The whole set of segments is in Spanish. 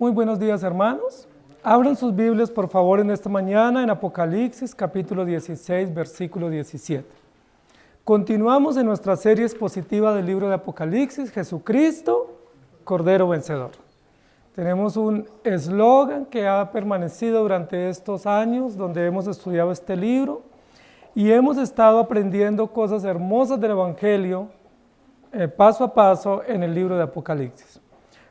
Muy buenos días, hermanos. Abran sus Biblias, por favor, en esta mañana en Apocalipsis, capítulo 16, versículo 17. Continuamos en nuestra serie expositiva del libro de Apocalipsis, Jesucristo, Cordero Vencedor. Tenemos un eslogan que ha permanecido durante estos años, donde hemos estudiado este libro y hemos estado aprendiendo cosas hermosas del Evangelio, paso a paso en el libro de Apocalipsis.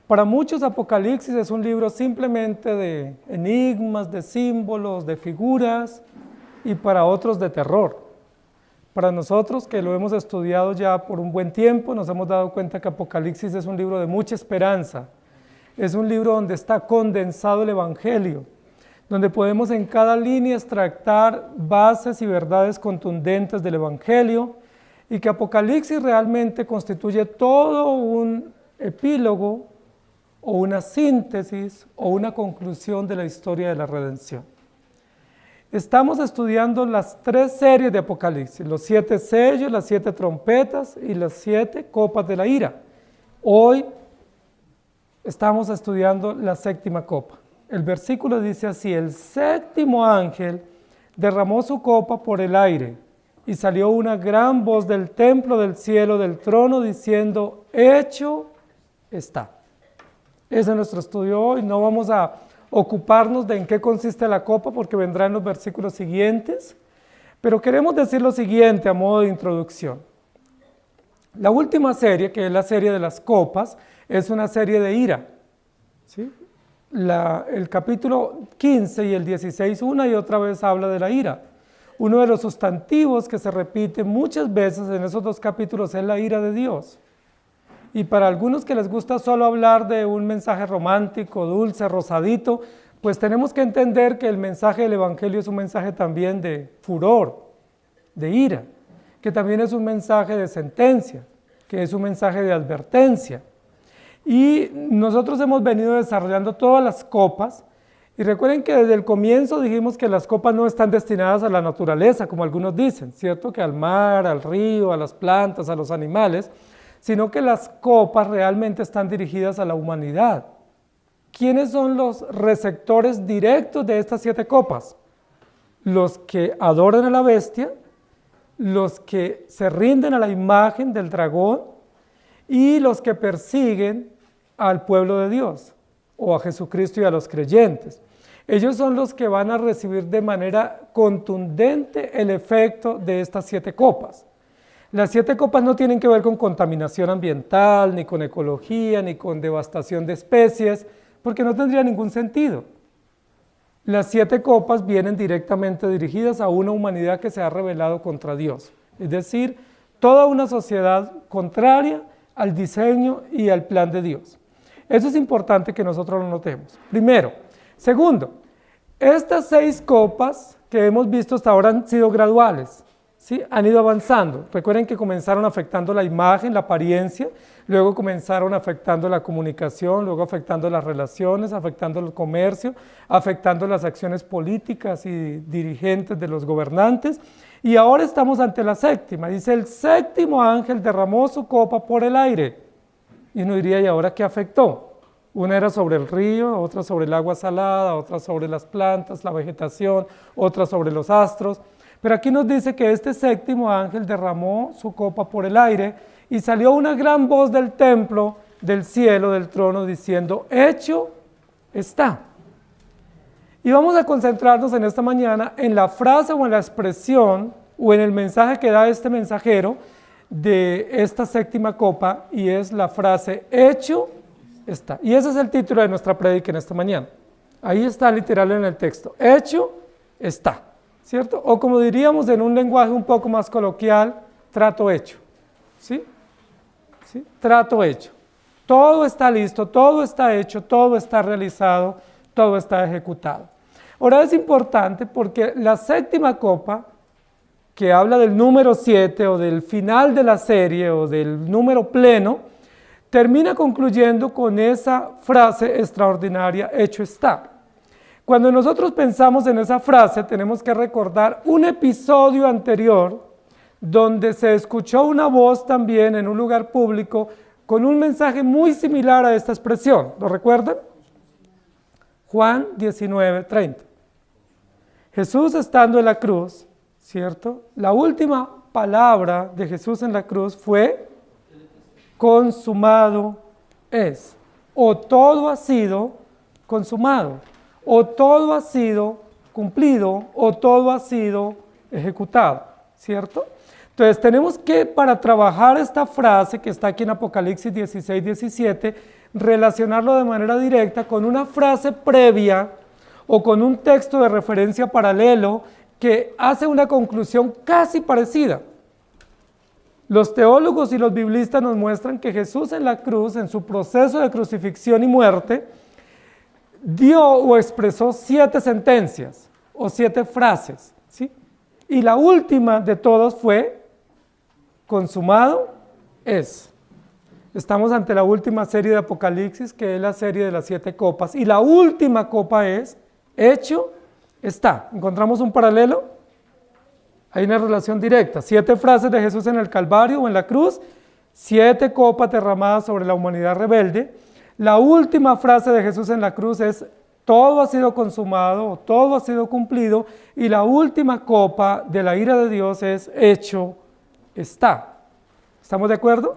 Para muchos, Apocalipsis es un libro simplemente de enigmas, de símbolos, de figuras, y para otros de terror. Para nosotros, que lo hemos estudiado ya por un buen tiempo, nos hemos dado cuenta que Apocalipsis es un libro de mucha esperanza. Es un libro donde está condensado el Evangelio, donde podemos en cada línea extractar bases y verdades contundentes del Evangelio, y que Apocalipsis realmente constituye todo un epílogo, o una síntesis, o una conclusión de la historia de la redención. Estamos estudiando las 3 series de Apocalipsis, los 7 sellos, las 7 trompetas y las 7 copas de la ira. Hoy estamos estudiando la 7ª copa. El versículo dice así: el 7º ángel derramó su copa por el aire, y salió una gran voz del templo del cielo, del trono, diciendo: hecho está. Ese es nuestro estudio hoy. No vamos a ocuparnos de en qué consiste la copa, porque vendrá en los versículos siguientes, pero queremos decir lo siguiente a modo de introducción. La última serie, que es la serie de las copas, es una serie de ira, ¿sí? El capítulo 15 y el 16 una y otra vez habla de la ira. Uno de los sustantivos que se repite muchas veces en esos 2 capítulos es la ira de Dios. Y para algunos que les gusta solo hablar de un mensaje romántico, dulce, rosadito, pues tenemos que entender que el mensaje del Evangelio es un mensaje también de furor, de ira, que también es un mensaje de sentencia, que es un mensaje de advertencia. Y nosotros hemos venido desarrollando todas las copas, y recuerden que desde el comienzo dijimos que las copas no están destinadas a la naturaleza, como algunos dicen, ¿cierto? Que al mar, al río, a las plantas, a los animales, sino que las copas realmente están dirigidas a la humanidad. ¿Quiénes son los receptores directos de estas 7 copas? Los que adoran a la bestia, los que se rinden a la imagen del dragón y los que persiguen al pueblo de Dios o a Jesucristo y a los creyentes. Ellos son los que van a recibir de manera contundente el efecto de estas 7 copas. Las 7 copas no tienen que ver con contaminación ambiental, ni con ecología, ni con devastación de especies, porque no tendría ningún sentido. Las 7 copas vienen directamente dirigidas a una humanidad que se ha rebelado contra Dios, es decir, toda una sociedad contraria al diseño y al plan de Dios. Eso es importante que nosotros lo notemos, primero. Segundo, estas 6 copas que hemos visto hasta ahora han sido graduales. ¿Sí? Han ido avanzando. Recuerden que comenzaron afectando la imagen, la apariencia, luego comenzaron afectando la comunicación, luego afectando las relaciones, afectando el comercio, afectando las acciones políticas y dirigentes de los gobernantes, y ahora estamos ante la 7ª. Dice: el 7º ángel derramó su copa por el aire. Y uno diría: ¿y ahora qué afectó? Una era sobre el río, otra sobre el agua salada, otra sobre las plantas, la vegetación, otra sobre los astros. Pero aquí nos dice que este 7º ángel derramó su copa por el aire, y salió una gran voz del templo, del cielo, del trono, diciendo: hecho está. Y vamos a concentrarnos en esta mañana en la frase o en la expresión o en el mensaje que da este mensajero de esta 7ª copa, y es la frase: hecho está. Y ese es el título de nuestra prédica en esta mañana. Ahí está literal en el texto: hecho está. ¿Cierto? O como diríamos en un lenguaje un poco más coloquial, trato hecho. ¿Sí? ¿Sí? Trato hecho. Todo está listo, todo está hecho, todo está realizado, todo está ejecutado. Ahora es importante porque la 7ª copa, que habla del número 7 o del final de la serie o del número pleno, termina concluyendo con esa frase extraordinaria: hecho está. Cuando nosotros pensamos en esa frase, tenemos que recordar un episodio anterior donde se escuchó una voz también en un lugar público con un mensaje muy similar a esta expresión. ¿Lo recuerdan? Juan 19:30. Jesús estando en la cruz, ¿cierto? La última palabra de Jesús en la cruz fue consumado es. O todo ha sido consumado, o todo ha sido cumplido, o todo ha sido ejecutado, ¿cierto? Entonces tenemos que, para trabajar esta frase que está aquí en Apocalipsis 16:17, relacionarlo de manera directa con una frase previa o con un texto de referencia paralelo que hace una conclusión casi parecida. Los teólogos y los biblistas nos muestran que Jesús en la cruz, en su proceso de crucifixión y muerte, dio o expresó 7 sentencias o 7 frases, ¿sí? Y la última de todas fue, consumado es. Estamos ante la última serie de Apocalipsis, que es la serie de las 7 copas, y la última copa es, hecho está. ¿Encontramos un paralelo? Hay una relación directa. 7 frases de Jesús en el Calvario o en la cruz, 7 copas derramadas sobre la humanidad rebelde. La última frase de Jesús en la cruz es, todo ha sido consumado, todo ha sido cumplido, y la última copa de la ira de Dios es, hecho está. ¿Estamos de acuerdo?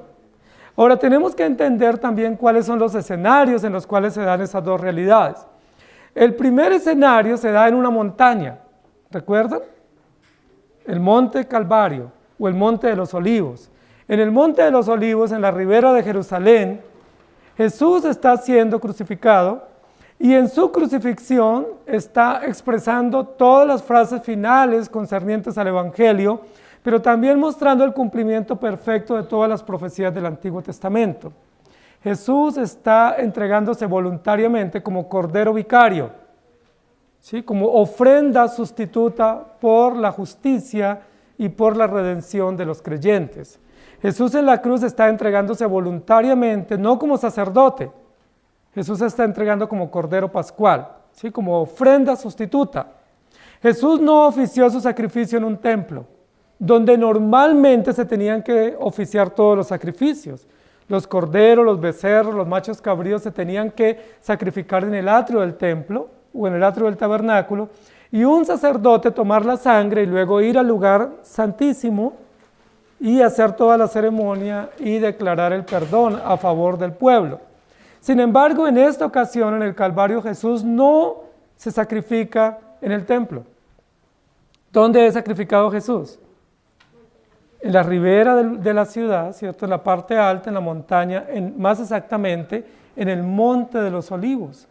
Ahora tenemos que entender también cuáles son los escenarios en los cuales se dan esas dos realidades. El primer escenario se da en una montaña, ¿recuerdan? El monte Calvario o el monte de los Olivos. En el monte de los Olivos, en la ribera de Jerusalén, Jesús está siendo crucificado y en su crucifixión está expresando todas las frases finales concernientes al Evangelio, pero también mostrando el cumplimiento perfecto de todas las profecías del Antiguo Testamento. Jesús está entregándose voluntariamente como cordero vicario, ¿sí? Como ofrenda sustituta por la justicia y por la redención de los creyentes. Jesús en la cruz está entregándose voluntariamente, no como sacerdote. Jesús se está entregando como cordero pascual, ¿sí? Como ofrenda sustituta. Jesús no ofició su sacrificio en un templo, donde normalmente se tenían que oficiar todos los sacrificios. Los corderos, los becerros, los machos cabríos se tenían que sacrificar en el atrio del templo o en el atrio del tabernáculo, y un sacerdote tomar la sangre y luego ir al lugar santísimo y hacer toda la ceremonia y declarar el perdón a favor del pueblo. Sin embargo, en esta ocasión, en el Calvario, Jesús no se sacrifica en el templo. ¿Dónde es sacrificado Jesús? En la ribera de la ciudad, ¿cierto? En la parte alta, en la montaña, más exactamente en el monte de los Olivos.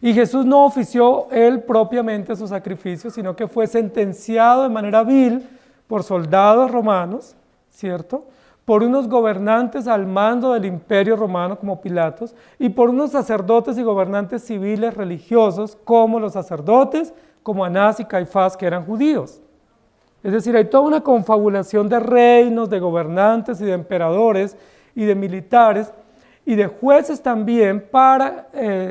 Y Jesús no ofició él propiamente su sacrificio, sino que fue sentenciado de manera vil por soldados romanos, ¿cierto? Por unos gobernantes al mando del imperio romano como Pilatos y por unos sacerdotes y gobernantes civiles religiosos como los sacerdotes, como Anás y Caifás, que eran judíos. Es decir, hay toda una confabulación de reinos, de gobernantes y de emperadores y de militares y de jueces también para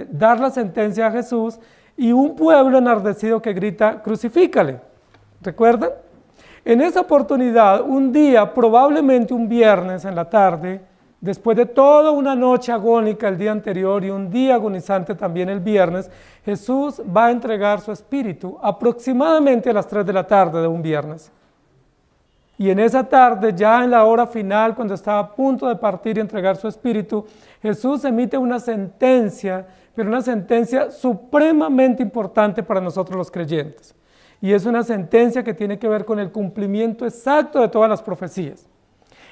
dar la sentencia a Jesús, y un pueblo enardecido que grita, crucifícale. ¿Recuerdan? En esa oportunidad, un día, probablemente un viernes en la tarde, después de toda una noche agónica el día anterior y un día agonizante también el viernes, Jesús va a entregar su espíritu aproximadamente a las 3 de la tarde de un viernes. Y en esa tarde, ya en la hora final, cuando estaba a punto de partir y entregar su espíritu, Jesús emite una sentencia, pero una sentencia supremamente importante para nosotros los creyentes. Y es una sentencia que tiene que ver con el cumplimiento exacto de todas las profecías.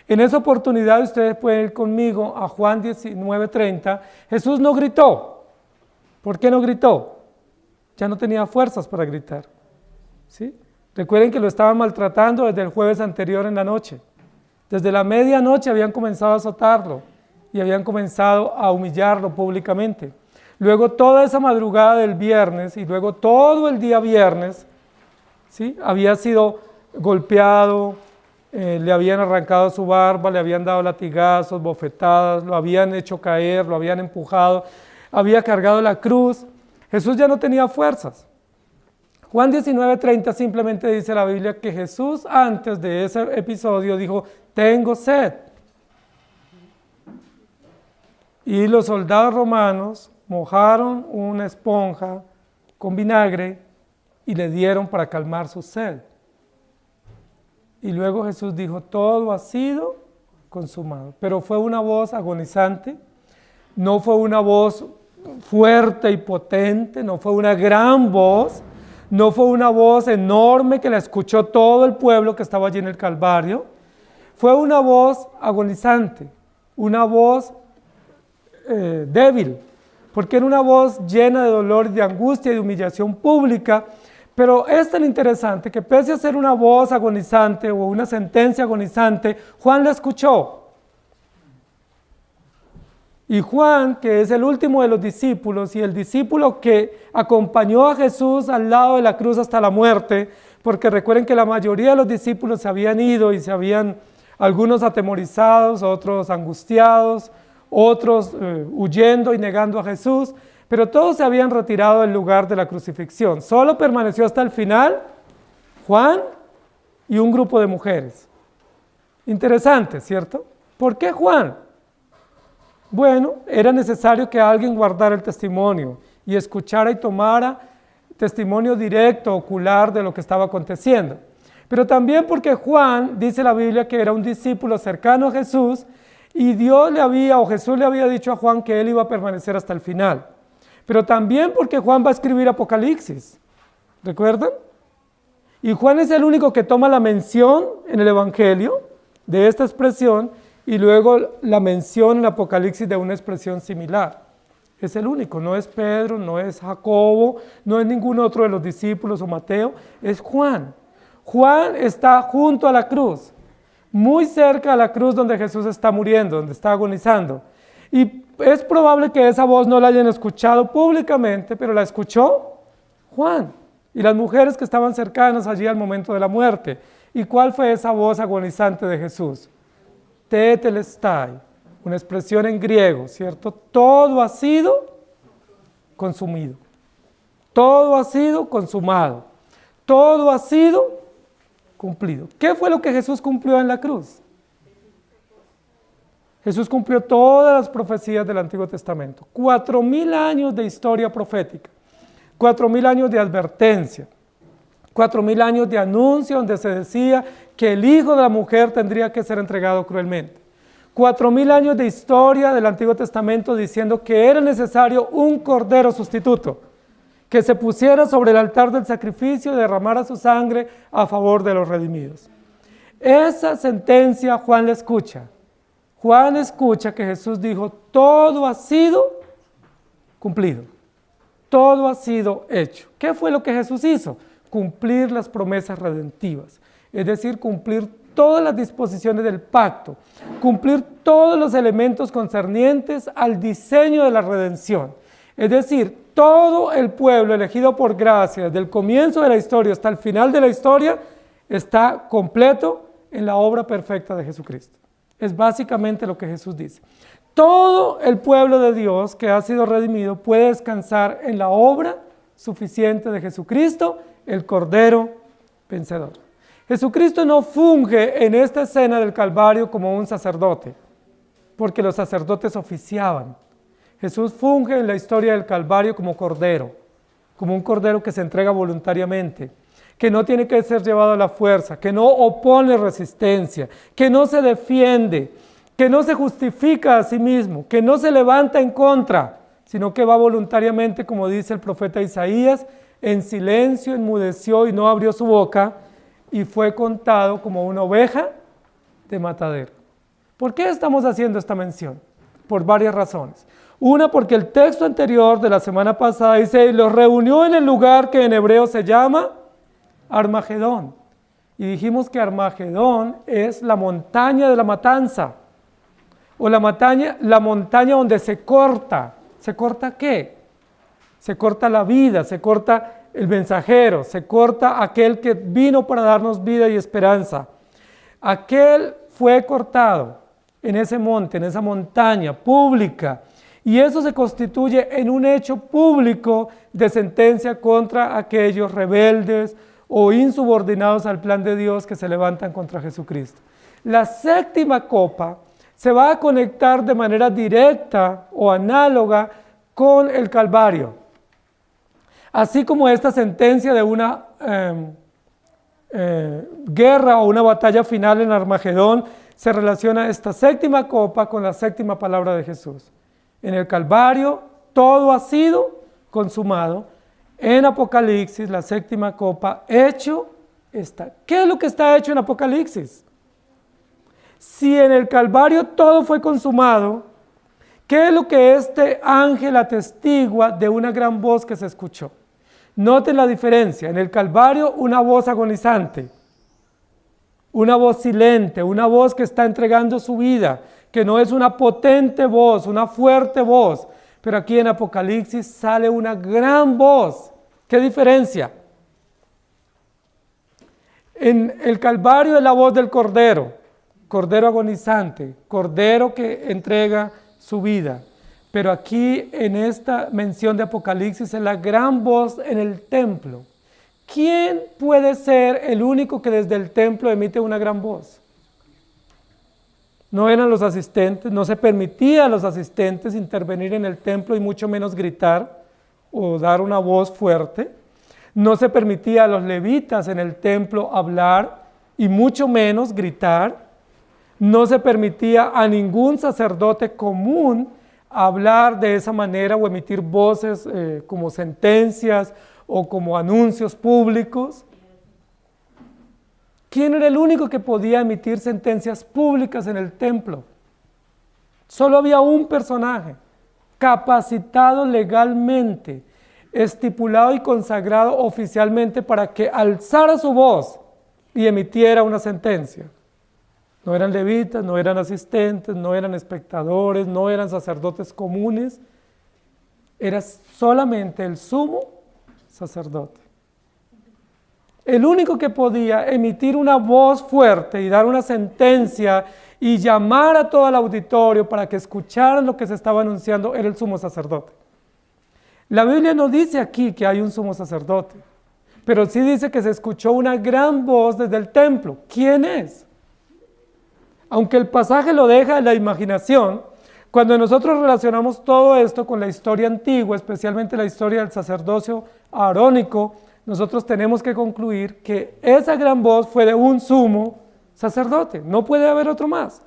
En esa oportunidad, ustedes pueden ir conmigo a Juan 19:30. Jesús no gritó. ¿Por qué no gritó? Ya no tenía fuerzas para gritar, ¿sí? Recuerden que lo estaban maltratando desde el jueves anterior en la noche. Desde la medianoche habían comenzado a azotarlo y habían comenzado a humillarlo públicamente. Luego toda esa madrugada del viernes y luego todo el día viernes, ¿sí? Había sido golpeado, le habían arrancado su barba, le habían dado latigazos, bofetadas, lo habían hecho caer, lo habían empujado, había cargado la cruz. Jesús ya no tenía fuerzas. Juan 19:30 simplemente dice la Biblia que Jesús antes de ese episodio dijo, tengo sed. Y los soldados romanos mojaron una esponja con vinagre y le dieron para calmar su sed. Y luego Jesús dijo, todo ha sido consumado. Pero fue una voz agonizante, no fue una voz fuerte y potente, no fue una gran voz, no fue una voz enorme que la escuchó todo el pueblo que estaba allí en el Calvario. Fue una voz agonizante, una voz débil, porque era una voz llena de dolor, de angustia y de humillación pública. Pero es tan interesante que pese a ser una voz agonizante o una sentencia agonizante, Juan la escuchó. Y Juan, que es el último de los discípulos y el discípulo que acompañó a Jesús al lado de la cruz hasta la muerte, porque recuerden que la mayoría de los discípulos se habían ido y se habían, algunos atemorizados, otros angustiados, otros huyendo y negando a Jesús, pero todos se habían retirado del lugar de la crucifixión. Solo permaneció hasta el final Juan y un grupo de mujeres. Interesante, ¿cierto? ¿Por qué Juan? Bueno, era necesario que alguien guardara el testimonio y escuchara y tomara testimonio directo, ocular de lo que estaba aconteciendo. Pero también porque Juan, dice la Biblia, que era un discípulo cercano a Jesús y Jesús le había dicho a Juan que él iba a permanecer hasta el final. Pero también porque Juan va a escribir Apocalipsis, ¿recuerdan? Y Juan es el único que toma la mención en el Evangelio de esta expresión y luego la mención en Apocalipsis de una expresión similar. Es el único, no es Pedro, no es Jacobo, no es ningún otro de los discípulos o Mateo, es Juan. Juan está junto a la cruz, muy cerca a la cruz donde Jesús está muriendo, donde está agonizando. Y es probable que esa voz no la hayan escuchado públicamente, pero la escuchó Juan y las mujeres que estaban cercanas allí al momento de la muerte. ¿Y cuál fue esa voz agonizante de Jesús? Tetelestai, una expresión en griego, ¿cierto? Todo ha sido consumido, todo ha sido consumado, todo ha sido cumplido. ¿Qué fue lo que Jesús cumplió en la cruz? Jesús cumplió todas las profecías del Antiguo Testamento, 4.000 años de historia profética, 4.000 años de advertencia, 4.000 años de anuncio donde se decía que el hijo de la mujer tendría que ser entregado cruelmente. 4.000 años de historia del Antiguo Testamento diciendo que era necesario un cordero sustituto, que se pusiera sobre el altar del sacrificio y derramara su sangre a favor de los redimidos. Esa sentencia Juan la escucha. Juan escucha que Jesús dijo, todo ha sido cumplido, todo ha sido hecho. ¿Qué fue lo que Jesús hizo? Cumplir las promesas redentivas, es decir, cumplir todas las disposiciones del pacto, cumplir todos los elementos concernientes al diseño de la redención. Es decir, todo el pueblo elegido por gracia, desde el comienzo de la historia hasta el final de la historia, está completo en la obra perfecta de Jesucristo. Es básicamente lo que Jesús dice. Todo el pueblo de Dios que ha sido redimido puede descansar en la obra suficiente de Jesucristo, el Cordero vencedor. Jesucristo no funge en esta escena del Calvario como un sacerdote, porque los sacerdotes oficiaban. Jesús funge en la historia del Calvario como Cordero, como un Cordero que se entrega voluntariamente, que no tiene que ser llevado a la fuerza, que no opone resistencia, que no se defiende, que no se justifica a sí mismo, que no se levanta en contra, sino que va voluntariamente, como dice el profeta Isaías, en silencio enmudeció y no abrió su boca, y fue contado como una oveja de matadero. ¿Por qué estamos haciendo esta mención? Por varias razones. Una, porque el texto anterior de la semana pasada dice, los reunió en el lugar que en hebreo se llama Armagedón. Y dijimos que Armagedón es la montaña de la matanza, o la montaña donde se corta. ¿Se corta qué? Se corta la vida, se corta el mensajero, se corta aquel que vino para darnos vida y esperanza. Aquel fue cortado en ese monte, en esa montaña pública, y eso se constituye en un hecho público de sentencia contra aquellos rebeldes o insubordinados al plan de Dios que se levantan contra Jesucristo. La séptima copa se va a conectar de manera directa o análoga con el Calvario. Así como esta sentencia de una guerra o una batalla final en Armagedón, se relaciona esta séptima copa con la séptima palabra de Jesús. En el Calvario todo ha sido consumado. En Apocalipsis, la séptima copa, hecho está. ¿Qué es lo que está hecho en Apocalipsis? Si en el Calvario todo fue consumado, ¿qué es lo que este ángel atestigua de una gran voz que se escuchó? Noten la diferencia. En el Calvario, una voz agonizante, una voz silente, una voz que está entregando su vida, que no es una potente voz, una fuerte voz. Pero aquí en Apocalipsis sale una gran voz. ¿Qué diferencia? En el Calvario es la voz del Cordero, Cordero agonizante, Cordero que entrega su vida. Pero aquí en esta mención de Apocalipsis es la gran voz en el templo. ¿Quién puede ser el único que desde el templo emite una gran voz? No eran los asistentes, no se permitía a los asistentes intervenir en el templo y mucho menos gritar o dar una voz fuerte. No se permitía a los levitas en el templo hablar y mucho menos gritar. No se permitía a ningún sacerdote común hablar de esa manera o emitir voces como sentencias o como anuncios públicos. ¿Quién era el único que podía emitir sentencias públicas en el templo? Solo había un personaje, capacitado legalmente, estipulado y consagrado oficialmente para que alzara su voz y emitiera una sentencia. No eran levitas, no eran asistentes, no eran espectadores, no eran sacerdotes comunes. Era solamente el sumo sacerdote. El único que podía emitir una voz fuerte y dar una sentencia y llamar a todo el auditorio para que escucharan lo que se estaba anunciando era el sumo sacerdote. La Biblia no dice aquí que hay un sumo sacerdote, pero sí dice que se escuchó una gran voz desde el templo. ¿Quién es? Aunque el pasaje lo deja en la imaginación, cuando nosotros relacionamos todo esto con la historia antigua, especialmente la historia del sacerdocio arónico, nosotros tenemos que concluir que esa gran voz fue de un sumo sacerdote, no puede haber otro más.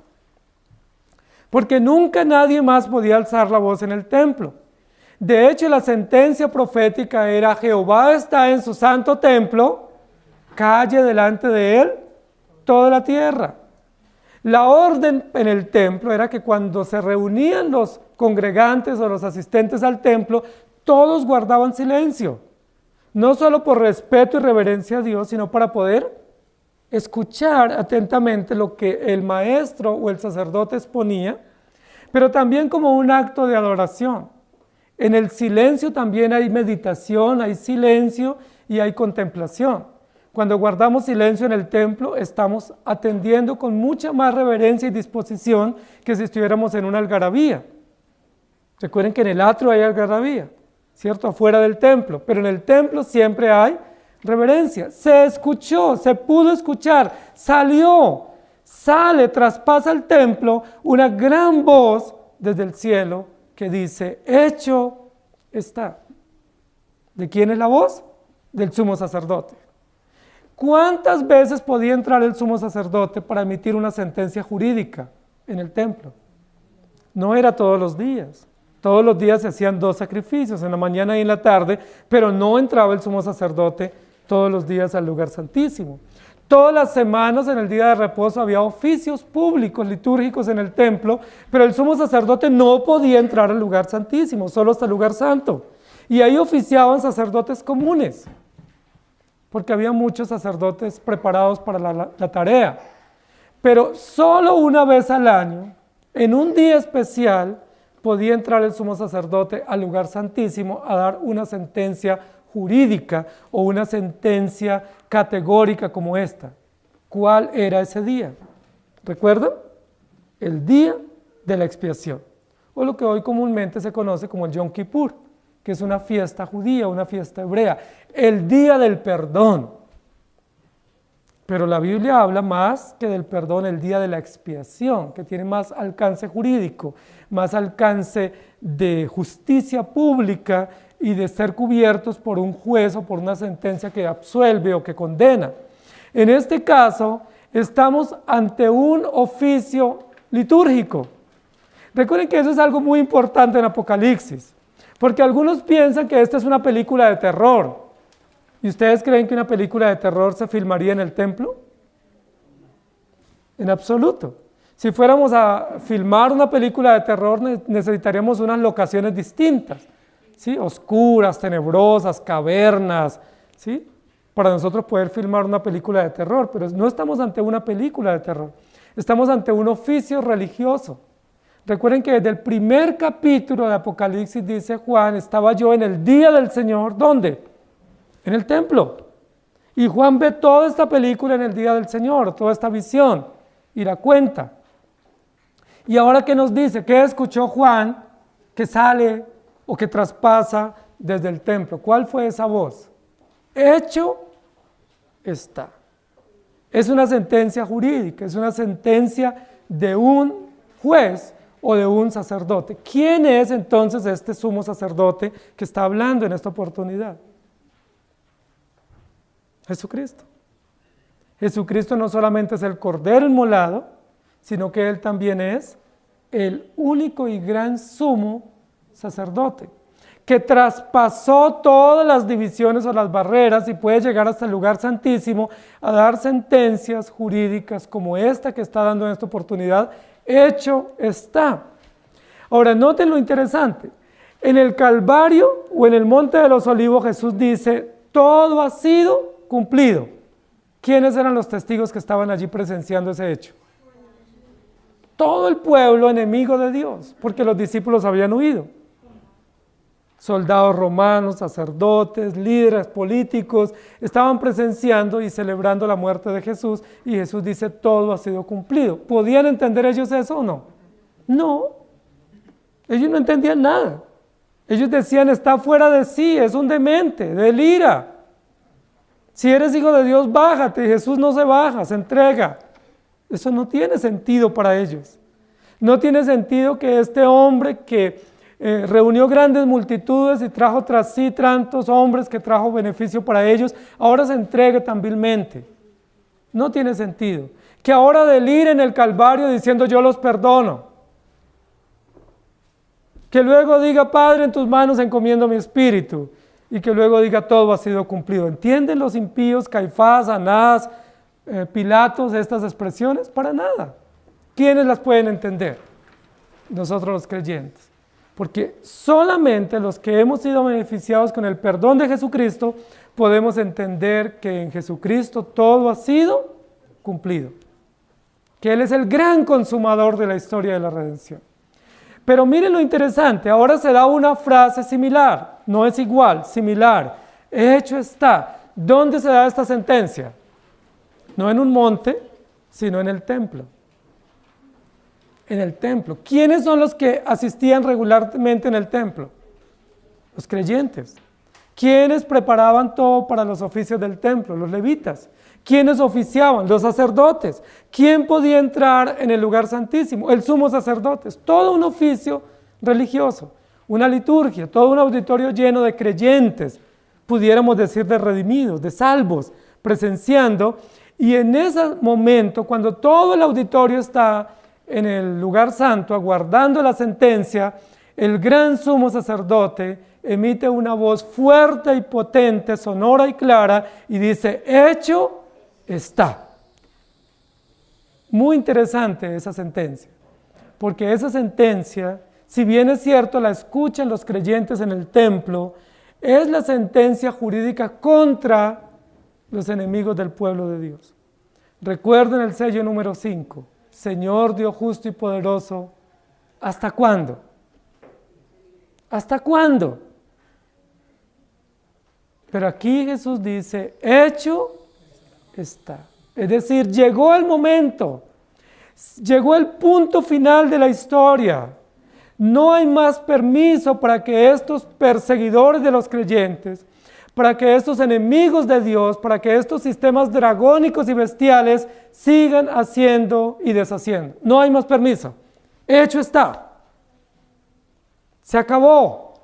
Porque nunca nadie más podía alzar la voz en el templo. De hecho, la sentencia profética era: Jehová está en su santo templo, calle delante de él toda la tierra. La orden en el templo era que cuando se reunían los congregantes o los asistentes al templo, todos guardaban silencio. No solo por respeto y reverencia a Dios, sino para poder escuchar atentamente lo que el maestro o el sacerdote exponía, pero también como un acto de adoración. En el silencio también hay meditación, hay silencio y hay contemplación. Cuando guardamos silencio en el templo, estamos atendiendo con mucha más reverencia y disposición que si estuviéramos en una algarabía. Recuerden que en el atrio hay algarabía, ¿cierto? Afuera del templo, pero en el templo siempre hay reverencia. Se escuchó, se pudo escuchar, sale, traspasa el templo una gran voz desde el cielo que dice: hecho está. ¿De quién es la voz? Del sumo sacerdote. ¿Cuántas veces podía entrar el sumo sacerdote para emitir una sentencia jurídica en el templo? No era todos los días. Todos los días se hacían 2 sacrificios, en la mañana y en la tarde, pero no entraba el sumo sacerdote todos los días al lugar santísimo. Todas las semanas en el día de reposo había oficios públicos, litúrgicos en el templo, pero el sumo sacerdote no podía entrar al lugar santísimo, solo hasta el lugar santo. Y ahí oficiaban sacerdotes comunes, porque había muchos sacerdotes preparados para la tarea. Pero solo una vez al año, en un día especial, podía entrar el sumo sacerdote al lugar santísimo a dar una sentencia jurídica o una sentencia categórica como esta. ¿Cuál era ese día? ¿Recuerdan? El día de la expiación, o lo que hoy comúnmente se conoce como el Yom Kippur, que es una fiesta judía, una fiesta hebrea, el día del perdón. Pero la Biblia habla más que del perdón, el día de la expiación, que tiene más alcance jurídico, más alcance de justicia pública y de ser cubiertos por un juez o por una sentencia que absuelve o que condena. En este caso, estamos ante un oficio litúrgico. Recuerden que eso es algo muy importante en Apocalipsis, porque algunos piensan que esta es una película de terror. ¿Y ustedes creen que una película de terror se filmaría en el templo? En absoluto. Si fuéramos a filmar una película de terror, necesitaríamos unas locaciones distintas, ¿sí? Oscuras, tenebrosas, cavernas, ¿sí? Para nosotros poder filmar una película de terror, pero no estamos ante una película de terror, estamos ante un oficio religioso. Recuerden que desde el primer capítulo de Apocalipsis dice Juan, estaba yo en el día del Señor, ¿dónde? En el templo. Y Juan ve toda esta película en el día del Señor, toda esta visión, y la cuenta. Y ahora, ¿qué nos dice? ¿Qué escuchó Juan que sale o que traspasa desde el templo? ¿Cuál fue esa voz? Hecho está. Es una sentencia jurídica, es una sentencia de un juez o de un sacerdote. ¿Quién es entonces este sumo sacerdote que está hablando en esta oportunidad? Jesucristo. Jesucristo no solamente es el Cordero inmolado, sino que Él también es el único y gran sumo sacerdote, que traspasó todas las divisiones o las barreras y puede llegar hasta el lugar santísimo a dar sentencias jurídicas como esta que está dando en esta oportunidad. Hecho está. Ahora, noten lo interesante. En el Calvario o en el Monte de los Olivos, Jesús dice, todo ha sido cumplido. ¿Quiénes eran los testigos que estaban allí presenciando ese hecho? Todo el pueblo enemigo de Dios, porque los discípulos habían huido. Soldados romanos, sacerdotes, líderes políticos, estaban presenciando y celebrando la muerte de Jesús, y Jesús dice, todo ha sido cumplido. ¿Podían entender ellos eso o no? No, ellos no entendían nada. Ellos decían, está fuera de sí, es un demente, delira. Si eres hijo de Dios, bájate. Y Jesús no se baja, se entrega. Eso no tiene sentido para ellos. No tiene sentido que este hombre que reunió grandes multitudes y trajo tras sí tantos hombres que trajo beneficio para ellos, ahora se entregue tan vilmente. No tiene sentido. Que ahora delire en el Calvario diciendo yo los perdono. Que luego diga, Padre, en tus manos encomiendo mi espíritu. Y que luego diga, todo ha sido cumplido. ¿Entienden los impíos, Caifás, Anás, Pilatos, estas expresiones? Para nada. ¿Quiénes las pueden entender? Nosotros los creyentes. Porque solamente los que hemos sido beneficiados con el perdón de Jesucristo podemos entender que en Jesucristo todo ha sido cumplido. Que Él es el gran consumador de la historia de la redención. Pero miren lo interesante, ahora se da una frase similar, no es igual, similar. Hecho está. ¿Dónde se da esta sentencia? No en un monte, sino en el templo. En el templo. ¿Quiénes son los que asistían regularmente en el templo? Los creyentes. ¿Quiénes preparaban todo para los oficios del templo? Los levitas. ¿Quiénes oficiaban? Los sacerdotes. ¿Quién podía entrar en el lugar santísimo? El sumo sacerdote. Todo un oficio religioso, una liturgia, todo un auditorio lleno de creyentes, pudiéramos decir de redimidos, de salvos, presenciando. Y en ese momento, cuando todo el auditorio está en el lugar santo, aguardando la sentencia, el gran sumo sacerdote emite una voz fuerte y potente, sonora y clara, y dice, hecho está. Muy interesante esa sentencia, porque esa sentencia, si bien es cierto, la escuchan los creyentes en el templo, es la sentencia jurídica contra los enemigos del pueblo de Dios. Recuerden el sello número 5, Señor Dios justo y poderoso, ¿hasta cuándo? ¿Hasta cuándo? Pero aquí Jesús dice, hecho está. Es decir, llegó el momento, llegó el punto final de la historia. No hay más permiso para que estos perseguidores de los creyentes, para que estos enemigos de Dios, para que estos sistemas dragónicos y bestiales sigan haciendo y deshaciendo. No hay más permiso. Hecho está. Se acabó.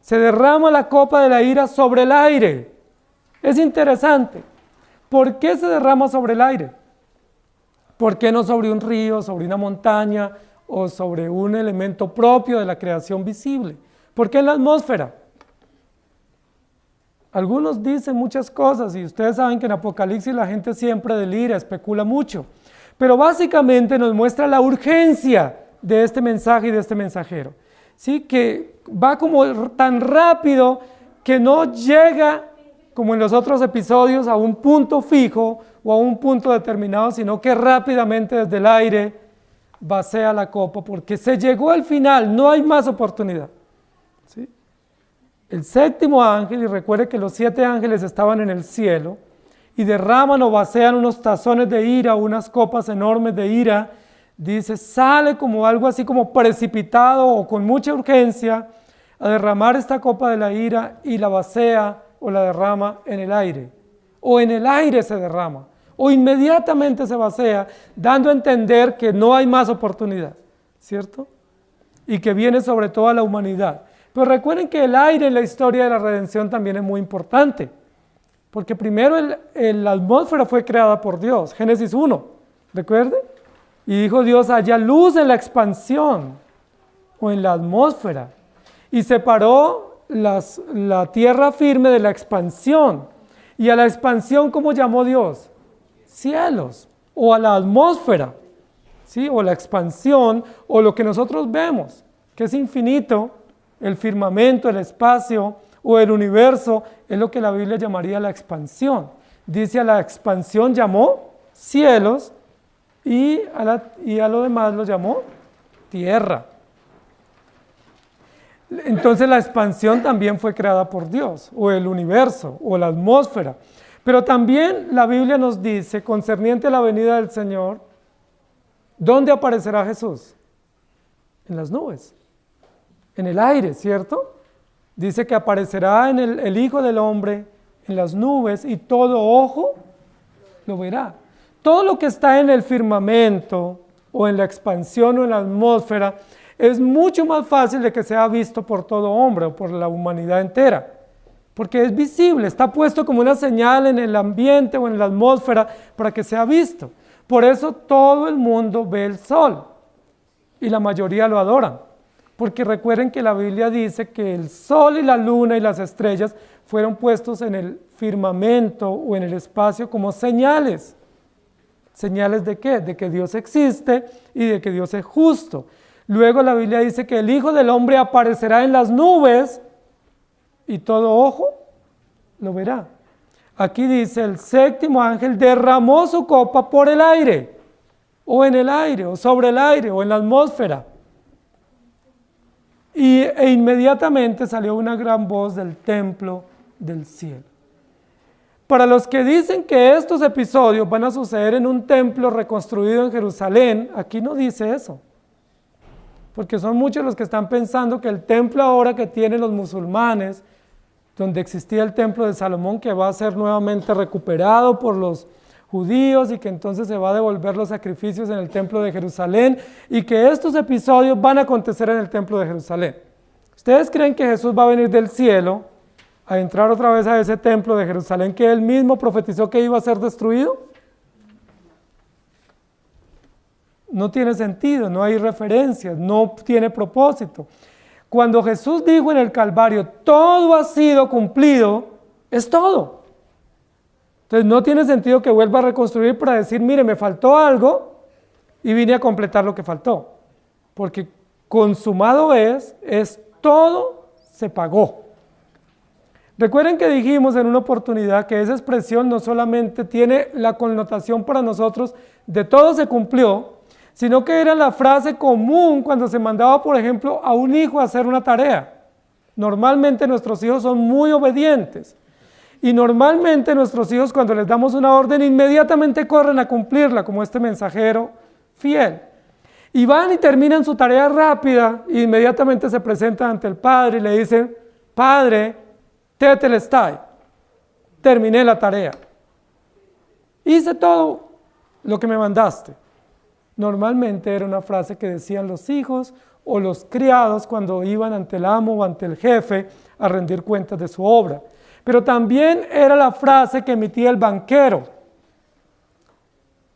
Se derrama la copa de la ira sobre el aire. Es interesante. ¿Por qué se derrama sobre el aire? ¿Por qué no sobre un río, sobre una montaña o sobre un elemento propio de la creación visible? ¿Por qué en la atmósfera? Algunos dicen muchas cosas y ustedes saben que en Apocalipsis la gente siempre delira, especula mucho. Pero básicamente nos muestra la urgencia de este mensaje y de este mensajero. ¿Sí? Que va como tan rápido que no llega, como en los otros episodios, a un punto fijo o a un punto determinado, sino que rápidamente desde el aire vacía la copa, porque se llegó al final, no hay más oportunidad. ¿Sí? El séptimo ángel, y recuerde que los 7 ángeles estaban en el cielo, y derraman o vacían unos tazones de ira, unas copas enormes de ira, dice, sale como algo así como precipitado o con mucha urgencia a derramar esta copa de la ira y la vacía o la derrama en el aire, o en el aire se derrama, o inmediatamente se vacía, dando a entender que no hay más oportunidad, ¿cierto? Y que viene sobre toda la humanidad. Pero recuerden que el aire en la historia de la redención también es muy importante, porque primero la atmósfera fue creada por Dios, Génesis 1, ¿recuerden? Y dijo Dios, haya luz en la expansión o en la atmósfera, y separó la tierra firme de la expansión. Y a la expansión, ¿cómo llamó Dios? Cielos, o a la atmósfera, ¿sí? O la expansión, o lo que nosotros vemos, que es infinito, el firmamento, el espacio, o el universo, es lo que la Biblia llamaría la expansión. Dice a la expansión llamó cielos, y a lo demás lo llamó tierra. Entonces la expansión también fue creada por Dios, o el universo, o la atmósfera. Pero también la Biblia nos dice, concerniente a la venida del Señor, ¿dónde aparecerá Jesús? En las nubes, en el aire, ¿cierto? Dice que aparecerá en el Hijo del Hombre en las nubes y todo ojo lo verá. Todo lo que está en el firmamento o en la expansión o en la atmósfera es mucho más fácil de que sea visto por todo hombre o por la humanidad entera, porque es visible, está puesto como una señal en el ambiente o en la atmósfera para que sea visto. Por eso todo el mundo ve el sol y la mayoría lo adoran, porque recuerden que la Biblia dice que el sol y la luna y las estrellas fueron puestos en el firmamento o en el espacio como señales. ¿Señales de qué? De que Dios existe y de que Dios es justo. Luego la Biblia dice que el Hijo del Hombre aparecerá en las nubes y todo ojo lo verá. Aquí dice, el séptimo ángel derramó su copa por el aire, o en el aire, o sobre el aire, o en la atmósfera. E inmediatamente salió una gran voz del templo del cielo. Para los que dicen que estos episodios van a suceder en un templo reconstruido en Jerusalén, aquí no dice eso. Porque son muchos los que están pensando que el templo ahora que tienen los musulmanes, donde existía el templo de Salomón, que va a ser nuevamente recuperado por los judíos y que entonces se va a devolver los sacrificios en el templo de Jerusalén y que estos episodios van a acontecer en el templo de Jerusalén. ¿Ustedes creen que Jesús va a venir del cielo a entrar otra vez a ese templo de Jerusalén que él mismo profetizó que iba a ser destruido? No tiene sentido, no hay referencias, no tiene propósito. Cuando Jesús dijo en el Calvario, todo ha sido cumplido, es todo. Entonces no tiene sentido que vuelva a reconstruir para decir, mire, me faltó algo y vine a completar lo que faltó. Porque consumado es todo se pagó. Recuerden que dijimos en una oportunidad que esa expresión no solamente tiene la connotación para nosotros de todo se cumplió, sino que era la frase común cuando se mandaba, por ejemplo, a un hijo a hacer una tarea. Normalmente nuestros hijos son muy obedientes y normalmente nuestros hijos cuando les damos una orden inmediatamente corren a cumplirla, como este mensajero fiel. Y van y terminan su tarea rápida e inmediatamente se presentan ante el padre y le dicen, Padre, tetelestai, terminé la tarea. Hice todo lo que me mandaste. Normalmente era una frase que decían los hijos o los criados cuando iban ante el amo o ante el jefe a rendir cuentas de su obra. Pero también era la frase que emitía el banquero.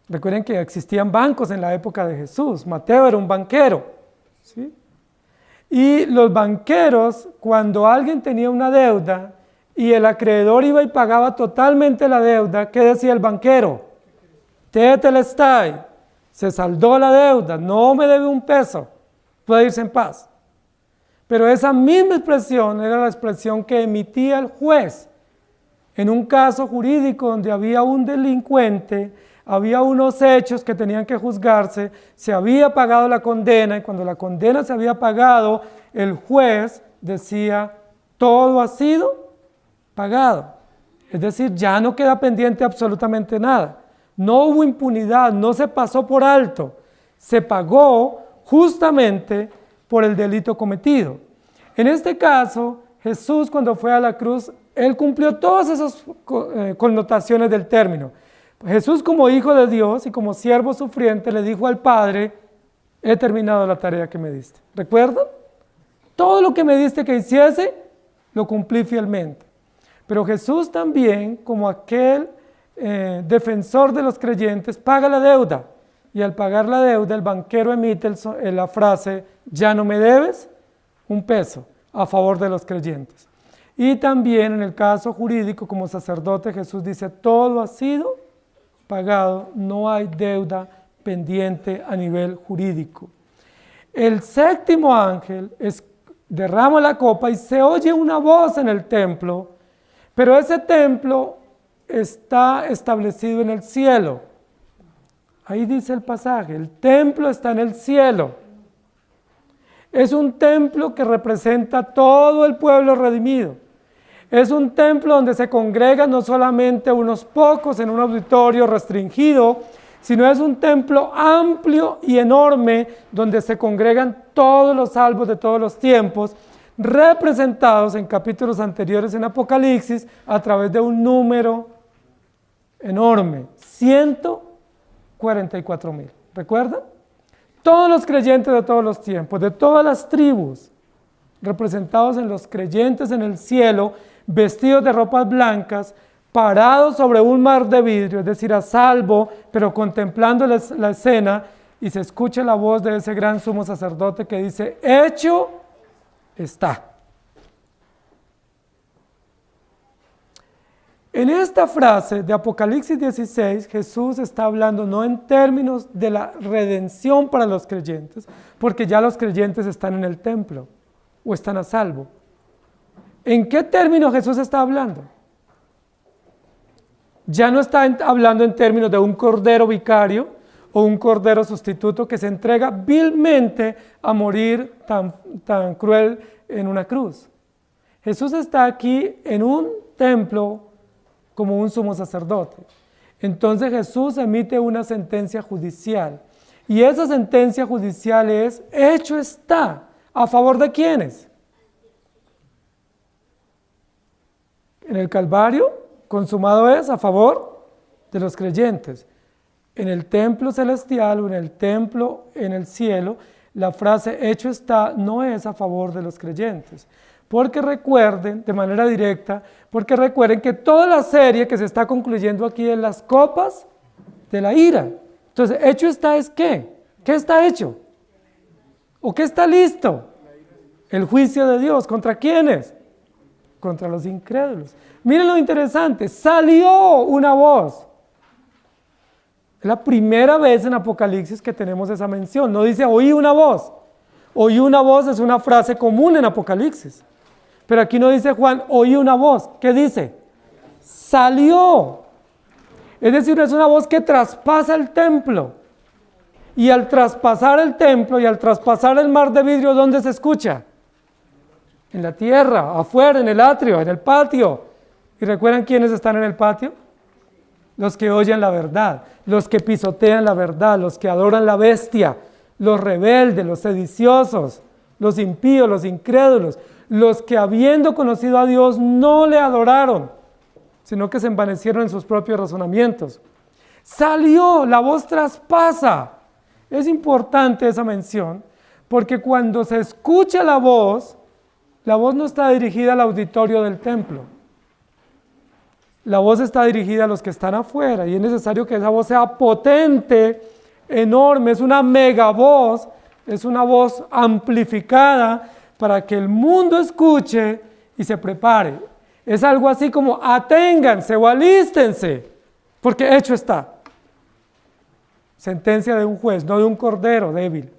Recuerden que existían bancos en la época de Jesús. Mateo era un banquero, ¿sí? Y los banqueros, cuando alguien tenía una deuda y el acreedor iba y pagaba totalmente la deuda, ¿qué decía el banquero? Tetelestai, se saldó la deuda, no me debe un peso, puede irse en paz. Pero esa misma expresión era la expresión que emitía el juez en un caso jurídico donde había un delincuente, había unos hechos que tenían que juzgarse, se había pagado la condena y cuando la condena se había pagado, el juez decía, todo ha sido pagado. Es decir, ya no queda pendiente absolutamente nada. No hubo impunidad, no se pasó por alto, se pagó justamente por el delito cometido. En este caso, Jesús cuando fue a la cruz, Él cumplió todas esas connotaciones del término. Jesús como Hijo de Dios y como siervo sufriente le dijo al Padre, he terminado la tarea que me diste. ¿Recuerdan? Todo lo que me diste que hiciese, lo cumplí fielmente. Pero Jesús también, como aquel defensor de los creyentes, paga la deuda. Y al pagar la deuda, el banquero emite la frase, ya no me debes un peso, a favor de los creyentes. Y también en el caso jurídico, como sacerdote, Jesús dice, todo ha sido pagado, no hay deuda pendiente a nivel jurídico. El séptimo ángel derrama la copa y se oye una voz en el templo, pero ese templo está establecido en el cielo. Ahí dice el pasaje, el templo está en el cielo. Es un templo que representa todo el pueblo redimido. Es un templo donde se congregan no solamente unos pocos en un auditorio restringido, sino es un templo amplio y enorme donde se congregan todos los salvos de todos los tiempos, representados en capítulos anteriores en Apocalipsis a través de un número enorme, 144,000. ¿Recuerdan? Todos los creyentes de todos los tiempos, de todas las tribus, representados en los creyentes en el cielo, vestidos de ropas blancas, parados sobre un mar de vidrio, es decir, a salvo, pero contemplando la escena, y se escucha la voz de ese gran sumo sacerdote que dice, hecho está. En esta frase de Apocalipsis 16, Jesús está hablando no en términos de la redención para los creyentes, porque ya los creyentes están en el templo o están a salvo. ¿En qué términos Jesús está hablando? Ya no está hablando en términos de un cordero vicario o un cordero sustituto que se entrega vilmente a morir tan cruel en una cruz. Jesús está aquí en un templo como un sumo sacerdote. Entonces Jesús emite una sentencia judicial. Y esa sentencia judicial es, hecho está. ¿A favor de quiénes? En el Calvario, consumado es a favor de los creyentes. En el templo celestial o en el templo en el cielo, la frase hecho está no es a favor de los creyentes. Porque recuerden, de manera directa, porque recuerden que toda la serie que se está concluyendo aquí es las copas de la ira. Entonces, hecho está es ¿qué? ¿Qué está hecho? ¿O qué está listo? El juicio de Dios. ¿Contra quiénes? Contra los incrédulos. Miren lo interesante, salió una voz. Es la primera vez en Apocalipsis que tenemos esa mención. No dice oí una voz. Oí una voz es una frase común en Apocalipsis. Pero aquí no dice Juan, oí una voz. ¿Qué dice? Salió. Es decir, es una voz que traspasa el templo. Y al traspasar el templo y al traspasar el mar de vidrio, ¿dónde se escucha? En la tierra, afuera, en el atrio, en el patio. ¿Y recuerdan quiénes están en el patio? Los que oyen la verdad, los que pisotean la verdad, los que adoran la bestia, los rebeldes, los sediciosos, los impíos, los incrédulos, los que habiendo conocido a Dios no le adoraron, sino que se envanecieron en sus propios razonamientos. Salió, la voz traspasa. Es importante esa mención, Porque cuando se escucha la voz no está dirigida al auditorio del templo. La voz está dirigida a los que están afuera y es necesario que esa voz sea potente, enorme, es una mega voz, es una voz amplificada para que el mundo escuche y se prepare. Es algo así como aténganse o alístense, porque hecho está. Sentencia de un juez, no de un cordero débil.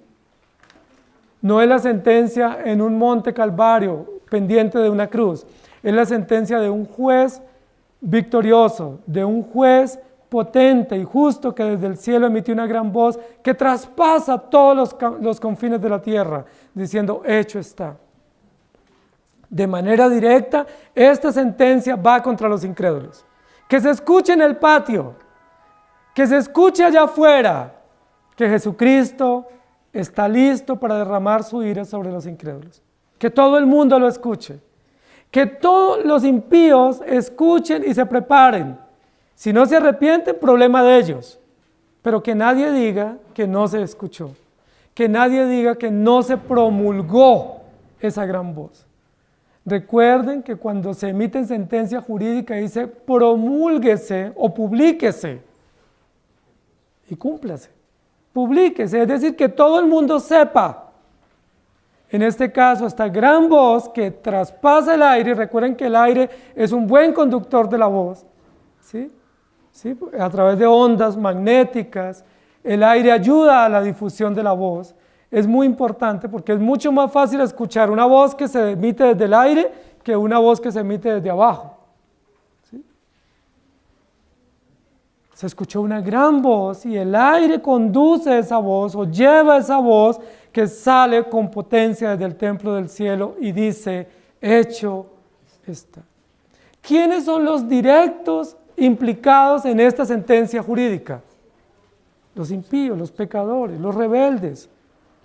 No es la sentencia en un monte Calvario pendiente de una cruz, es la sentencia de un juez victorioso, de un juez potente y justo que desde el cielo emitió una gran voz que traspasa todos los confines de la tierra, diciendo, hecho está. De manera directa, esta sentencia va contra los incrédulos. Que se escuche en el patio, que se escuche allá afuera, que Jesucristo está listo para derramar su ira sobre los incrédulos. Que todo el mundo lo escuche. Que todos los impíos escuchen y se preparen. Si no se arrepienten, problema de ellos. Pero que nadie diga que no se escuchó. Que nadie diga que no se promulgó esa gran voz. Recuerden que cuando se emite sentencia jurídica dice promúlguese o publíquese. Y cúmplase. Publíquese, es decir, que todo el mundo sepa. En este caso, esta gran voz que traspasa el aire, recuerden que el aire es un buen conductor de la voz, ¿sí? ¿Sí? A través de ondas magnéticas, el aire ayuda a la difusión de la voz. Es muy importante porque es mucho más fácil escuchar una voz que se emite desde el aire que una voz que se emite desde abajo. ¿Sí? Se escuchó una gran voz y el aire conduce esa voz o lleva esa voz que sale con potencia desde el templo del cielo y dice, hecho está. ¿Quiénes son los directos implicados en esta sentencia jurídica? Los impíos, los pecadores, los rebeldes,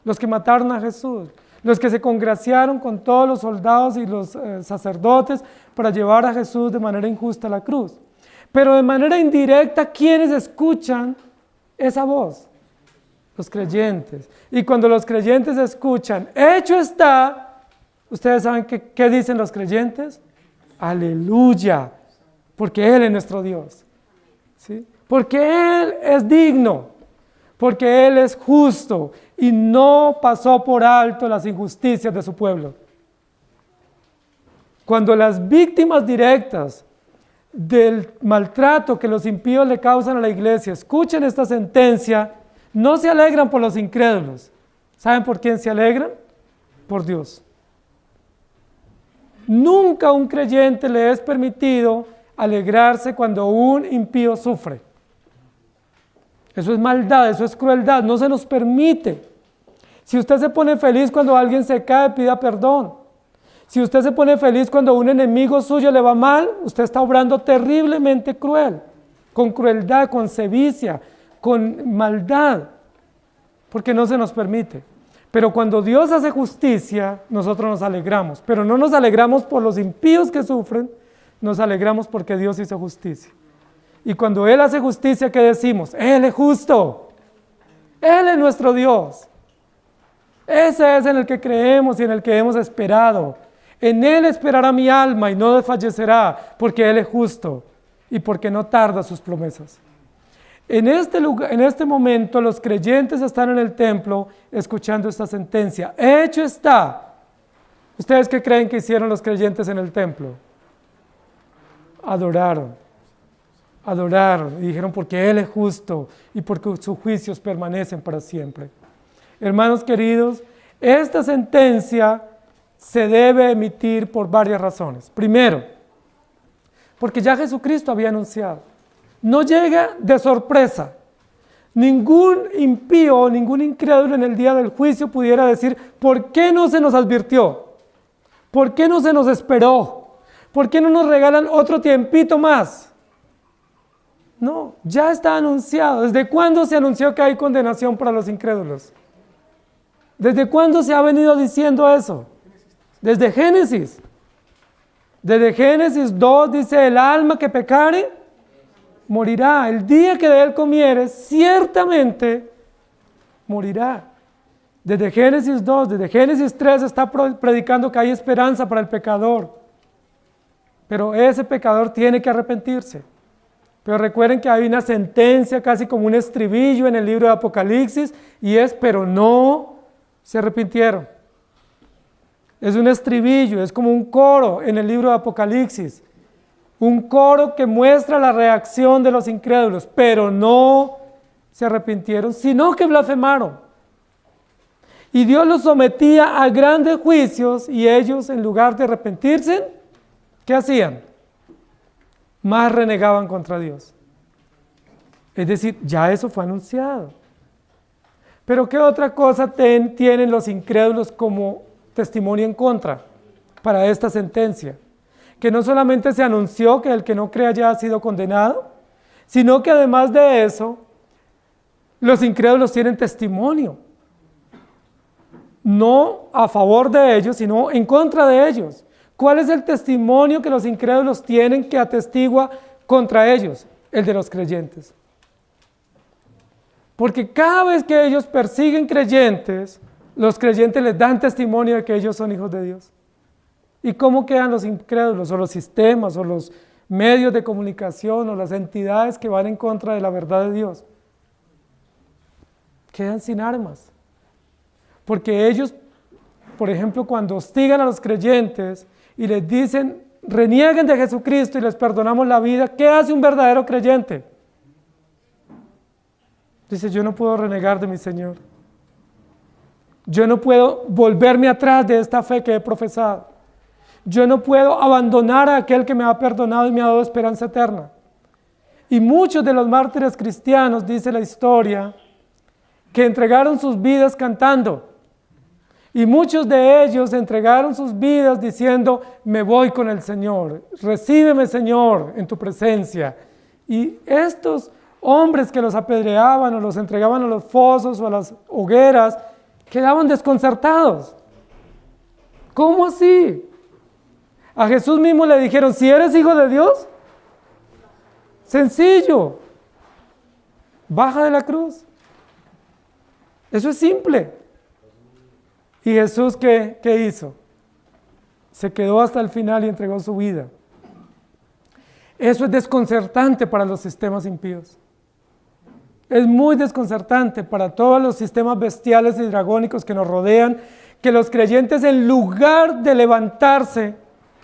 los que mataron a Jesús, los que se congraciaron con todos los soldados y los sacerdotes para llevar a Jesús de manera injusta a la cruz. Pero de manera indirecta, ¿quiénes escuchan esa voz? Los creyentes. Y cuando los creyentes escuchan, hecho está, ¿ustedes saben qué dicen los creyentes? Aleluya, porque Él es nuestro Dios. ¿Sí? Porque Él es digno, porque Él es justo y no pasó por alto las injusticias de su pueblo. Cuando las víctimas directas del maltrato que los impíos le causan a la iglesia escuchan esta sentencia, no se alegran por los incrédulos. ¿Saben por quién se alegran? Por Dios. Nunca a un creyente le es permitido alegrarse cuando un impío sufre. Eso es maldad, eso es crueldad, no se nos permite. Si usted se pone feliz cuando alguien se cae, pida perdón. Si usted se pone feliz cuando un enemigo suyo le va mal, usted está obrando terriblemente cruel, con crueldad, con sevicia, con maldad, porque no se nos permite. Pero cuando Dios hace justicia, nosotros nos alegramos, pero no nos alegramos por los impíos que sufren, nos alegramos porque Dios hizo justicia. Y cuando Él hace justicia, ¿qué decimos? Él es justo, Él es nuestro Dios. Ese es en el que creemos y en el que hemos esperado. En Él esperará mi alma y no desfallecerá, porque Él es justo y porque no tarda sus promesas. En este momento los creyentes están en el templo escuchando esta sentencia. Hecho está. ¿Ustedes qué creen que hicieron los creyentes en el templo? Adoraron y dijeron porque Él es justo y porque sus juicios permanecen para siempre. Hermanos queridos, esta sentencia se debe emitir por varias razones. Primero, porque ya Jesucristo había anunciado. No llega de sorpresa. Ningún impío, ningún incrédulo en el día del juicio pudiera decir, ¿por qué no se nos advirtió? ¿Por qué no se nos esperó? ¿Por qué no nos regalan otro tiempito más? No, ya está anunciado. ¿Desde cuándo se anunció que hay condenación para los incrédulos? ¿Desde cuándo se ha venido diciendo eso? Desde Génesis. Desde Génesis 2 dice, el alma que pecare, morirá. El día que de él comieres, ciertamente morirá. Desde Génesis 2, desde Génesis 3 está predicando que hay esperanza para el pecador. Pero ese pecador tiene que arrepentirse. Pero recuerden que hay una sentencia casi como un estribillo en el libro de Apocalipsis y es, pero no se arrepintieron. Es un estribillo, es como un coro en el libro de Apocalipsis. Un coro que muestra la reacción de los incrédulos, pero no se arrepintieron, sino que blasfemaron. Y Dios los sometía a grandes juicios y ellos, en lugar de arrepentirse, ¿qué hacían? Más renegaban contra Dios. Es decir, ya eso fue anunciado. Pero ¿qué otra cosa tienen los incrédulos como testimonio en contra para esta sentencia? Que no solamente se anunció que el que no crea ya ha sido condenado, sino que además de eso, los incrédulos tienen testimonio. No a favor de ellos, sino en contra de ellos. ¿Cuál es el testimonio que los incrédulos tienen que atestigua contra ellos? El de los creyentes. Porque cada vez que ellos persiguen creyentes, los creyentes les dan testimonio de que ellos son hijos de Dios. ¿Y cómo quedan los incrédulos, o los sistemas, o los medios de comunicación, o las entidades que van en contra de la verdad de Dios? Quedan sin armas. Porque ellos, por ejemplo, cuando hostigan a los creyentes y les dicen, renieguen de Jesucristo y les perdonamos la vida, ¿qué hace un verdadero creyente? Dice, yo no puedo renegar de mi Señor. Yo no puedo volverme atrás de esta fe que he profesado. Yo no puedo abandonar a aquel que me ha perdonado y me ha dado esperanza eterna. Y muchos de los mártires cristianos, dice la historia, que entregaron sus vidas cantando. Y muchos de ellos entregaron sus vidas diciendo, me voy con el Señor, recíbeme Señor en tu presencia. Y estos hombres que los apedreaban o los entregaban a los fosos o a las hogueras, quedaban desconcertados. ¿Cómo así? A Jesús mismo le dijeron, si eres hijo de Dios, sencillo, baja de la cruz. Eso es simple. ¿Y Jesús qué hizo? Se quedó hasta el final y entregó su vida. Eso es desconcertante para los sistemas impíos. Es muy desconcertante para todos los sistemas bestiales y dragónicos que nos rodean, que los creyentes, en lugar de levantarse,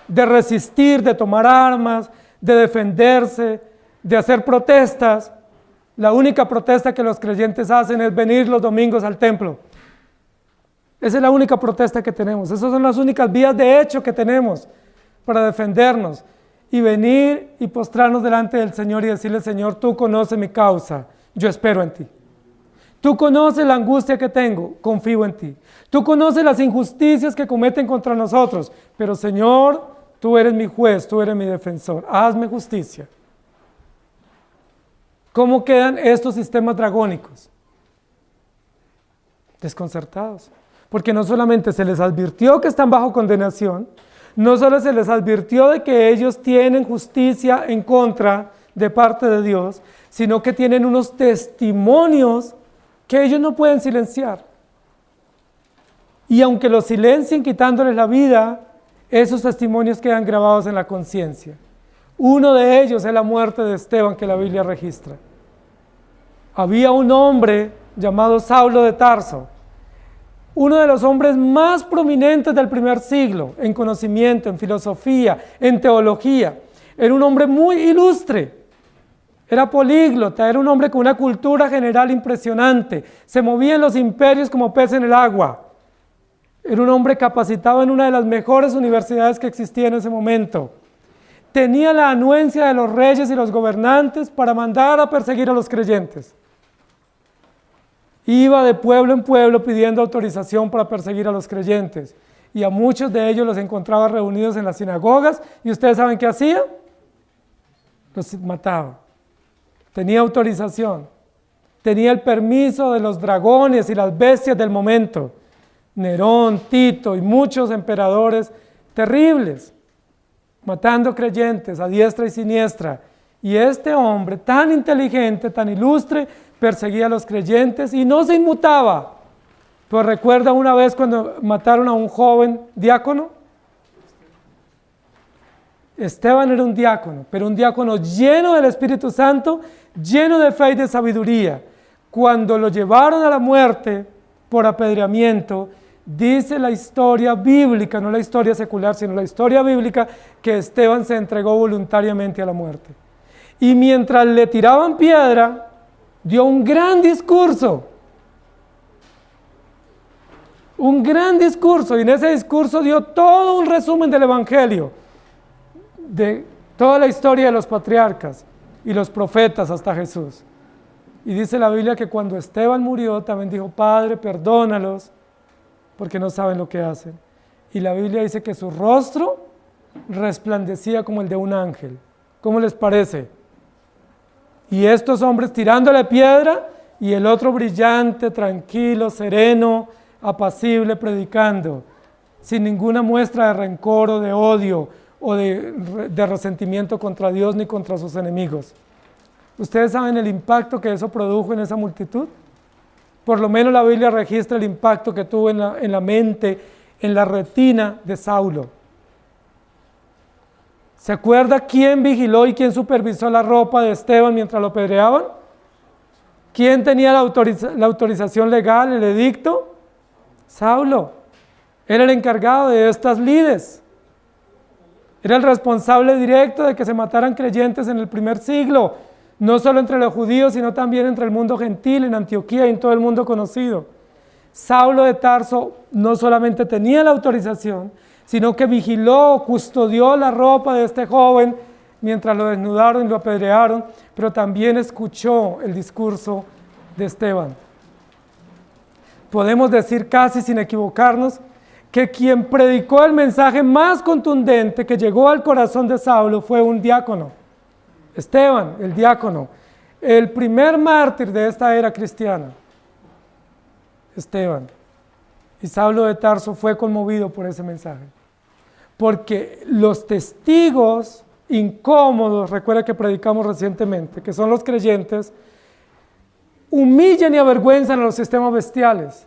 de resistir, de tomar armas, de defenderse, de hacer protestas, la única protesta que los creyentes hacen es venir los domingos al templo. Esa es la única protesta que tenemos. Esas son las únicas vías de hecho que tenemos para defendernos. Y venir y postrarnos delante del Señor y decirle, Señor, tú conoces mi causa, yo espero en ti. Tú conoces la angustia que tengo, confío en ti. Tú conoces las injusticias que cometen contra nosotros, pero Señor, tú eres mi juez, tú eres mi defensor, hazme justicia. ¿Cómo quedan estos sistemas dragónicos? Desconcertados. Porque no solamente se les advirtió que están bajo condenación, no solo se les advirtió de que ellos tienen justicia en contra de parte de Dios, sino que tienen unos testimonios que ellos no pueden silenciar. Y aunque los silencien quitándoles la vida, esos testimonios quedan grabados en la conciencia. Uno de ellos es la muerte de Esteban, que la Biblia registra. Había un hombre llamado Saulo de Tarso, uno de los hombres más prominentes del primer siglo, en conocimiento, en filosofía, en teología. Era un hombre muy ilustre, era políglota, era un hombre con una cultura general impresionante, se movía en los imperios como pez en el agua. Era un hombre capacitado en una de las mejores universidades que existía en ese momento. Tenía la anuencia de los reyes y los gobernantes para mandar a perseguir a los creyentes. Iba de pueblo en pueblo pidiendo autorización para perseguir a los creyentes. Y a muchos de ellos los encontraba reunidos en las sinagogas. ¿Y ustedes saben qué hacía? Los mataba. Tenía autorización. Tenía el permiso de los dragones y las bestias del momento. Nerón, Tito y muchos emperadores terribles, matando creyentes a diestra y siniestra. Y este hombre tan inteligente, tan ilustre, perseguía a los creyentes y no se inmutaba, Pues recuerda una vez cuando mataron a un joven diácono. Esteban era un diácono, pero un diácono lleno del Espíritu Santo, lleno de fe y de sabiduría. Cuando lo llevaron a la muerte por apedreamiento, dice la historia bíblica, no la historia secular, sino la historia bíblica, que Esteban se entregó voluntariamente a la muerte. Y mientras le tiraban piedra, dio un gran discurso. Un gran discurso, y en ese discurso dio todo un resumen del Evangelio, de toda la historia de los patriarcas y los profetas hasta Jesús. Y dice la Biblia que cuando Esteban murió, también dijo: Padre, perdónalos, porque no saben lo que hacen. Y la Biblia dice que su rostro resplandecía como el de un ángel. ¿Cómo les parece? Y estos hombres tirándole piedra, y el otro brillante, tranquilo, sereno, apacible, predicando, sin ninguna muestra de rencor o de odio o de resentimiento contra Dios ni contra sus enemigos. ¿Ustedes saben el impacto que eso produjo en esa multitud? Por lo menos la Biblia registra el impacto que tuvo en la mente, en la retina de Saulo. ¿Se acuerda quién vigiló y quién supervisó la ropa de Esteban mientras lo apedreaban? ¿Quién tenía la autorización legal, el edicto? Saulo. Era el encargado de estas lides. Era el responsable directo de que se mataran creyentes en el primer siglo, no solo entre los judíos, sino también entre el mundo gentil, en Antioquía y en todo el mundo conocido. Saulo de Tarso no solamente tenía la autorización, sino que vigiló, custodió la ropa de este joven mientras lo desnudaron y lo apedrearon, pero también escuchó el discurso de Esteban. Podemos decir casi sin equivocarnos que quien predicó el mensaje más contundente que llegó al corazón de Saulo fue un diácono. Esteban, el diácono, el primer mártir de esta era cristiana. Esteban. Y Saulo de Tarso fue conmovido por ese mensaje. Porque los testigos incómodos, recuerda que predicamos recientemente, que son los creyentes, humillan y avergüenzan a los sistemas bestiales.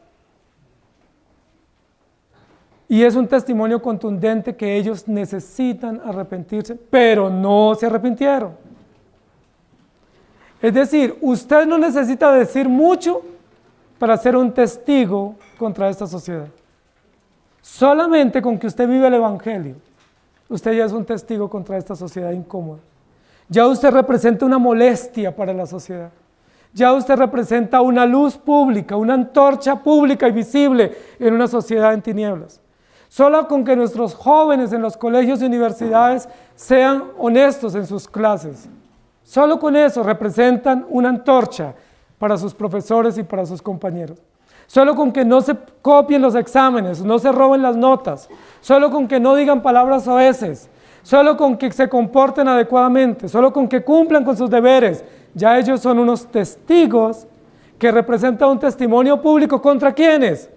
Y es un testimonio contundente que ellos necesitan arrepentirse, pero no se arrepintieron. Es decir, usted no necesita decir mucho para ser un testigo contra esta sociedad. Solamente con que usted vive el Evangelio, usted ya es un testigo contra esta sociedad incómoda. Ya usted representa una molestia para la sociedad. Ya usted representa una luz pública, una antorcha pública y visible en una sociedad en tinieblas. Solo con que nuestros jóvenes en los colegios y universidades sean honestos en sus clases, solo con eso representan una antorcha para sus profesores y para sus compañeros. Solo con que no se copien los exámenes, no se roben las notas, solo con que no digan palabras soeces, solo con que se comporten adecuadamente, solo con que cumplan con sus deberes, ya ellos son unos testigos que representan un testimonio público. ¿Contra quiénes?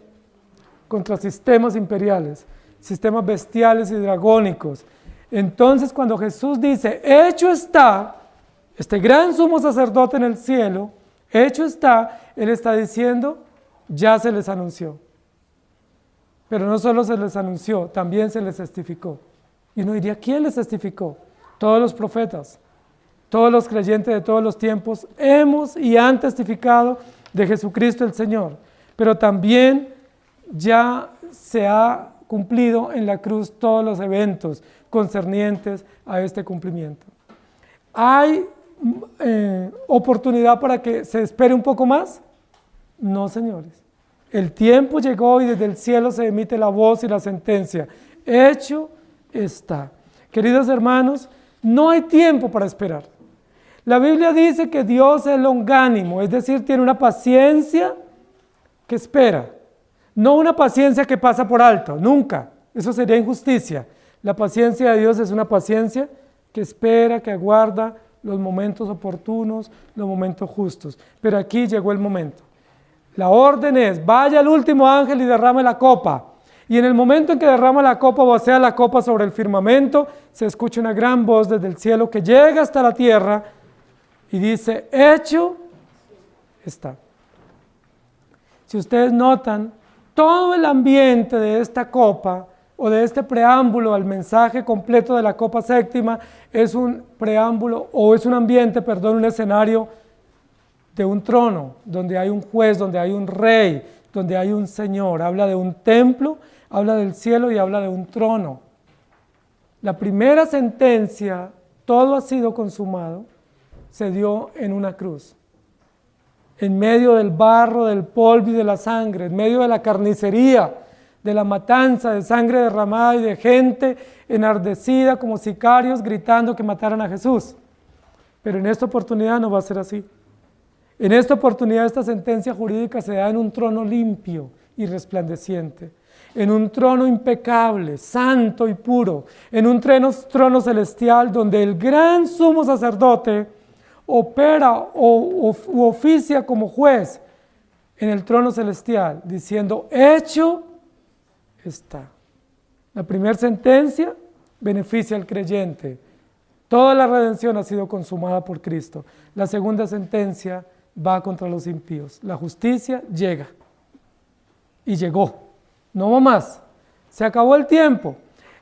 Contra sistemas imperiales, sistemas bestiales y dragónicos. Entonces, cuando Jesús dice, hecho está, este gran sumo sacerdote en el cielo, hecho está, Él está diciendo, ya se les anunció. Pero no solo se les anunció, también se les testificó. Y uno diría, ¿quién les testificó? Todos los profetas, todos los creyentes de todos los tiempos hemos y han testificado de Jesucristo el Señor. Pero también ya se ha cumplido en la cruz todos los eventos concernientes a este cumplimiento. ¿Hay oportunidad para que se espere un poco más? No, señores. El tiempo llegó y desde el cielo se emite la voz y la sentencia. Hecho está. Queridos hermanos, no hay tiempo para esperar. La Biblia dice que Dios es longánimo, es decir, tiene una paciencia que espera. No una paciencia que pasa por alto, nunca. Eso sería injusticia. La paciencia de Dios es una paciencia que espera, que aguarda los momentos oportunos, los momentos justos. Pero aquí llegó el momento. La orden es, vaya al último ángel y derrame la copa. Y en el momento en que derrama la copa, vocea la copa sobre el firmamento, se escucha una gran voz desde el cielo que llega hasta la tierra y dice, hecho está. Si ustedes notan, todo el ambiente de esta copa o de este preámbulo al mensaje completo de la copa séptima es un preámbulo o es un ambiente, perdón, un escenario de un trono, donde hay un juez, donde hay un rey, donde hay un señor. Habla de un templo, habla del cielo y habla de un trono. La primera sentencia, todo ha sido consumado, se dio en una cruz. En medio del barro, del polvo y de la sangre, en medio de la carnicería, de la matanza, de sangre derramada y de gente enardecida como sicarios gritando que mataran a Jesús. Pero en esta oportunidad no va a ser así. En esta oportunidad esta sentencia jurídica se da en un trono limpio y resplandeciente, en un trono impecable, santo y puro, en un trono celestial donde el gran sumo sacerdote opera u oficia como juez en el trono celestial, diciendo, hecho está. La primera sentencia beneficia al creyente. Toda la redención ha sido consumada por Cristo. La segunda sentencia va contra los impíos. La justicia llega. Y llegó. No va más. Se acabó el tiempo.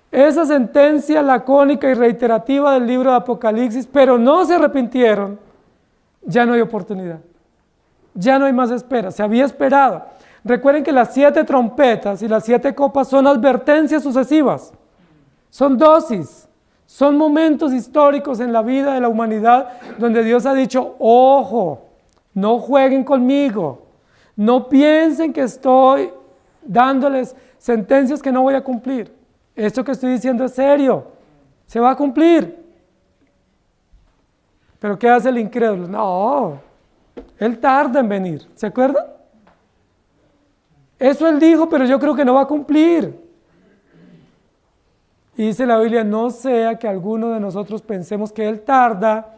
Esa sentencia lacónica y reiterativa del libro de Apocalipsis, pero no se arrepintieron, ya no hay oportunidad. Ya no hay más espera. Se había esperado. Recuerden que las 7 trompetas y las 7 copas son advertencias sucesivas. Son dosis. Son momentos históricos en la vida de la humanidad donde Dios ha dicho, ojo, no jueguen conmigo, no piensen que estoy dándoles sentencias que no voy a cumplir. Esto que estoy diciendo es serio, se va a cumplir. Pero ¿qué hace el incrédulo? No, él tarda en venir, ¿se acuerdan? Eso él dijo, pero yo creo que no va a cumplir. Y dice la Biblia, no sea que alguno de nosotros pensemos que él tarda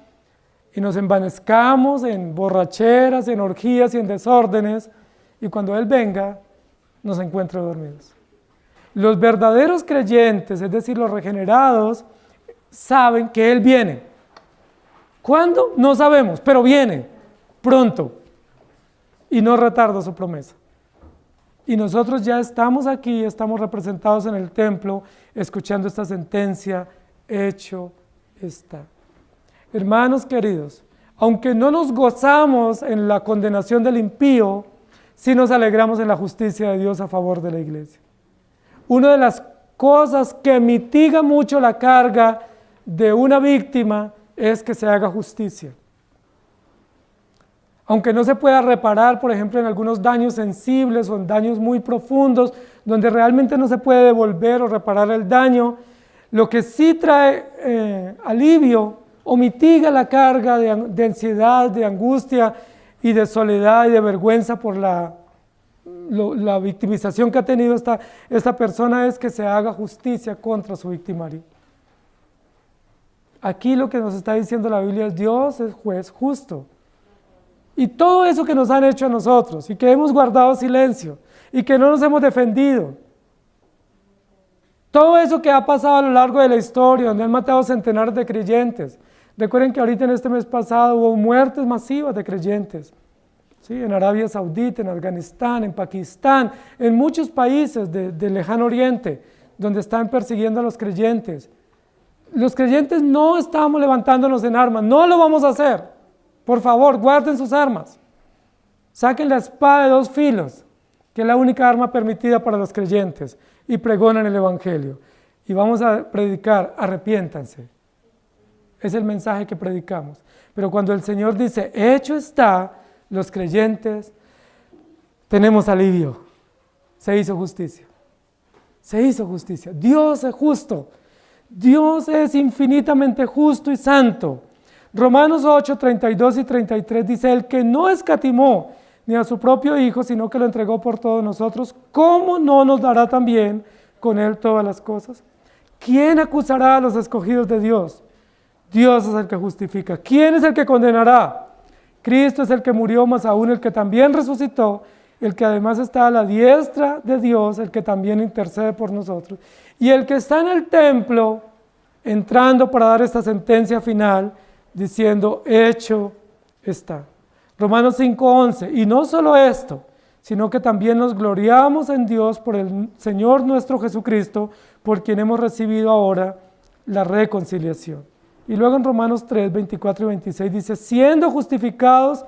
y nos envanezcamos en borracheras, en orgías y en desórdenes, y cuando él venga, nos encuentre dormidos. Los verdaderos creyentes, es decir, los regenerados, saben que él viene. ¿Cuándo? No sabemos, pero viene pronto y no retarda su promesa. Y nosotros ya estamos aquí, estamos representados en el templo, escuchando esta sentencia, hecho está. Hermanos queridos, aunque no nos gozamos en la condenación del impío, sí nos alegramos en la justicia de Dios a favor de la iglesia. Una de las cosas que mitiga mucho la carga de una víctima es que se haga justicia. Aunque no se pueda reparar, por ejemplo, en algunos daños sensibles o en daños muy profundos, donde realmente no se puede devolver o reparar el daño, lo que sí trae alivio o mitiga la carga de ansiedad, de angustia y de soledad y de vergüenza por la victimización que ha tenido esta persona es que se haga justicia contra su victimario. Aquí lo que nos está diciendo la Biblia es Dios es juez justo. Y todo eso que nos han hecho a nosotros y que hemos guardado silencio y que no nos hemos defendido, todo eso que ha pasado a lo largo de la historia, donde han matado centenares de creyentes. Recuerden que ahorita en este mes pasado hubo muertes masivas de creyentes, ¿sí? En Arabia Saudita, en Afganistán, en Pakistán, en muchos países del lejano oriente, donde están persiguiendo a los creyentes. Los creyentes no estamos levantándonos en armas, no lo vamos a hacer. Por favor, guarden sus armas. Saquen la espada de 2 filos, que es la única arma permitida para los creyentes, y pregonan el Evangelio. Y vamos a predicar, arrepiéntanse. Es el mensaje que predicamos. Pero cuando el Señor dice, hecho está, los creyentes tenemos alivio. Se hizo justicia. Se hizo justicia. Dios es justo. Dios es infinitamente justo y santo. Romanos 8, 32 y 33 dice, el que no escatimó ni a su propio Hijo, sino que lo entregó por todos nosotros, ¿cómo no nos dará también con él todas las cosas? ¿Quién acusará a los escogidos de Dios? Dios es el que justifica. ¿Quién es el que condenará? Cristo es el que murió, más aún el que también resucitó, el que además está a la diestra de Dios, el que también intercede por nosotros. Y el que está en el templo, entrando para dar esta sentencia final, diciendo, hecho está. Romanos 5:11, y no solo esto, sino que también nos gloriamos en Dios por el Señor nuestro Jesucristo, por quien hemos recibido ahora la reconciliación. Y luego en Romanos 3, 24 y 26 dice, siendo justificados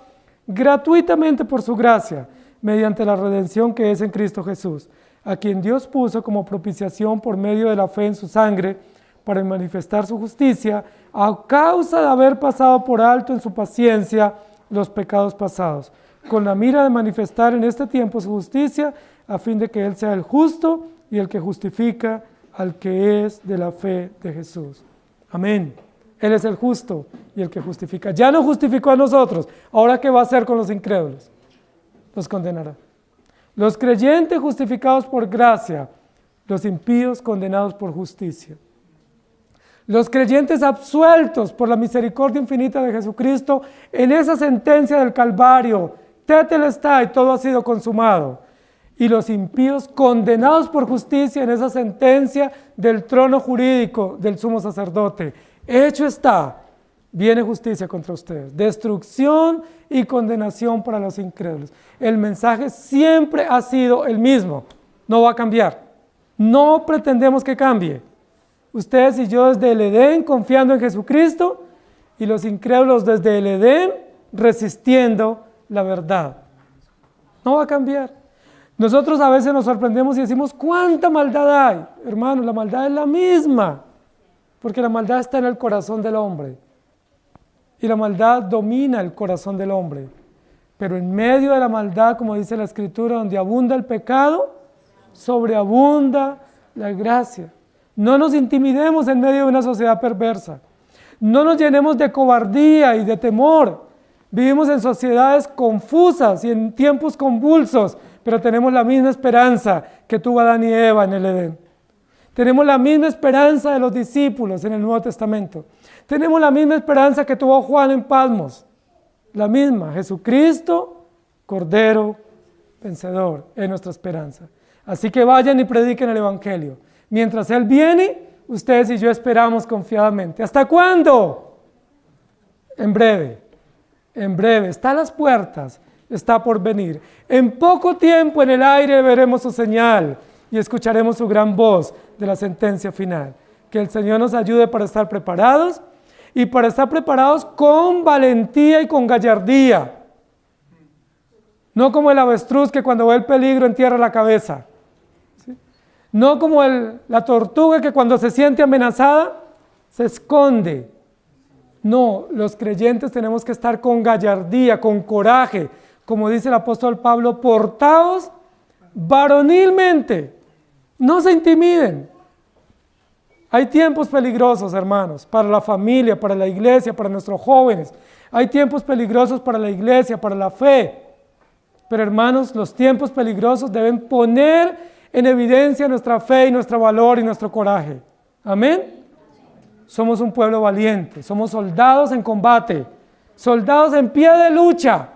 gratuitamente por su gracia, mediante la redención que es en Cristo Jesús, a quien Dios puso como propiciación por medio de la fe en su sangre, para manifestar su justicia, a causa de haber pasado por alto en su paciencia los pecados pasados, con la mira de manifestar en este tiempo su justicia, a fin de que Él sea el justo y el que justifica al que es de la fe de Jesús. Amén. Él es el justo y el que justifica. Ya no justificó a nosotros. Ahora, ¿qué va a hacer con los incrédulos? Los condenará. Los creyentes justificados por gracia, los impíos condenados por justicia. Los creyentes absueltos por la misericordia infinita de Jesucristo en esa sentencia del Calvario, tetelestai, todo ha sido consumado. Y los impíos condenados por justicia en esa sentencia del trono jurídico del sumo sacerdote. Hecho está, viene justicia contra ustedes, destrucción y condenación para los incrédulos. El mensaje siempre ha sido el mismo, no va a cambiar. No pretendemos que cambie. Ustedes y yo desde el Edén confiando en Jesucristo y los incrédulos desde el Edén resistiendo la verdad. No va a cambiar. Nosotros a veces nos sorprendemos y decimos, ¿cuánta maldad hay? Hermanos, la maldad es la misma, porque la maldad está en el corazón del hombre. Y la maldad domina el corazón del hombre. Pero en medio de la maldad, como dice la Escritura, donde abunda el pecado, sobreabunda la gracia. No nos intimidemos en medio de una sociedad perversa. No nos llenemos de cobardía y de temor. Vivimos en sociedades confusas y en tiempos convulsos, pero tenemos la misma esperanza que tuvo Adán y Eva en el Edén. Tenemos la misma esperanza de los discípulos en el Nuevo Testamento. Tenemos la misma esperanza que tuvo Juan en Patmos. La misma, Jesucristo, Cordero, vencedor, es nuestra esperanza. Así que vayan y prediquen el Evangelio. Mientras Él viene, ustedes y yo esperamos confiadamente. ¿Hasta cuándo? En breve, está a las puertas, está por venir. En poco tiempo en el aire veremos su señal y escucharemos su gran voz de la sentencia final. Que el Señor nos ayude para estar preparados y para estar preparados con valentía y con gallardía. No como el avestruz que cuando ve el peligro entierra la cabeza. ¿Sí? No como la tortuga que cuando se siente amenazada se esconde. No, los creyentes tenemos que estar con gallardía, con coraje, como dice el apóstol Pablo, portaos varonilmente, no se intimiden. Hay tiempos peligrosos, hermanos, para la familia, para la iglesia, para nuestros jóvenes. Hay tiempos peligrosos para la iglesia, para la fe. Pero hermanos, los tiempos peligrosos deben poner en evidencia nuestra fe y nuestro valor y nuestro coraje. Amén. Somos un pueblo valiente, somos soldados en combate, soldados en pie de lucha,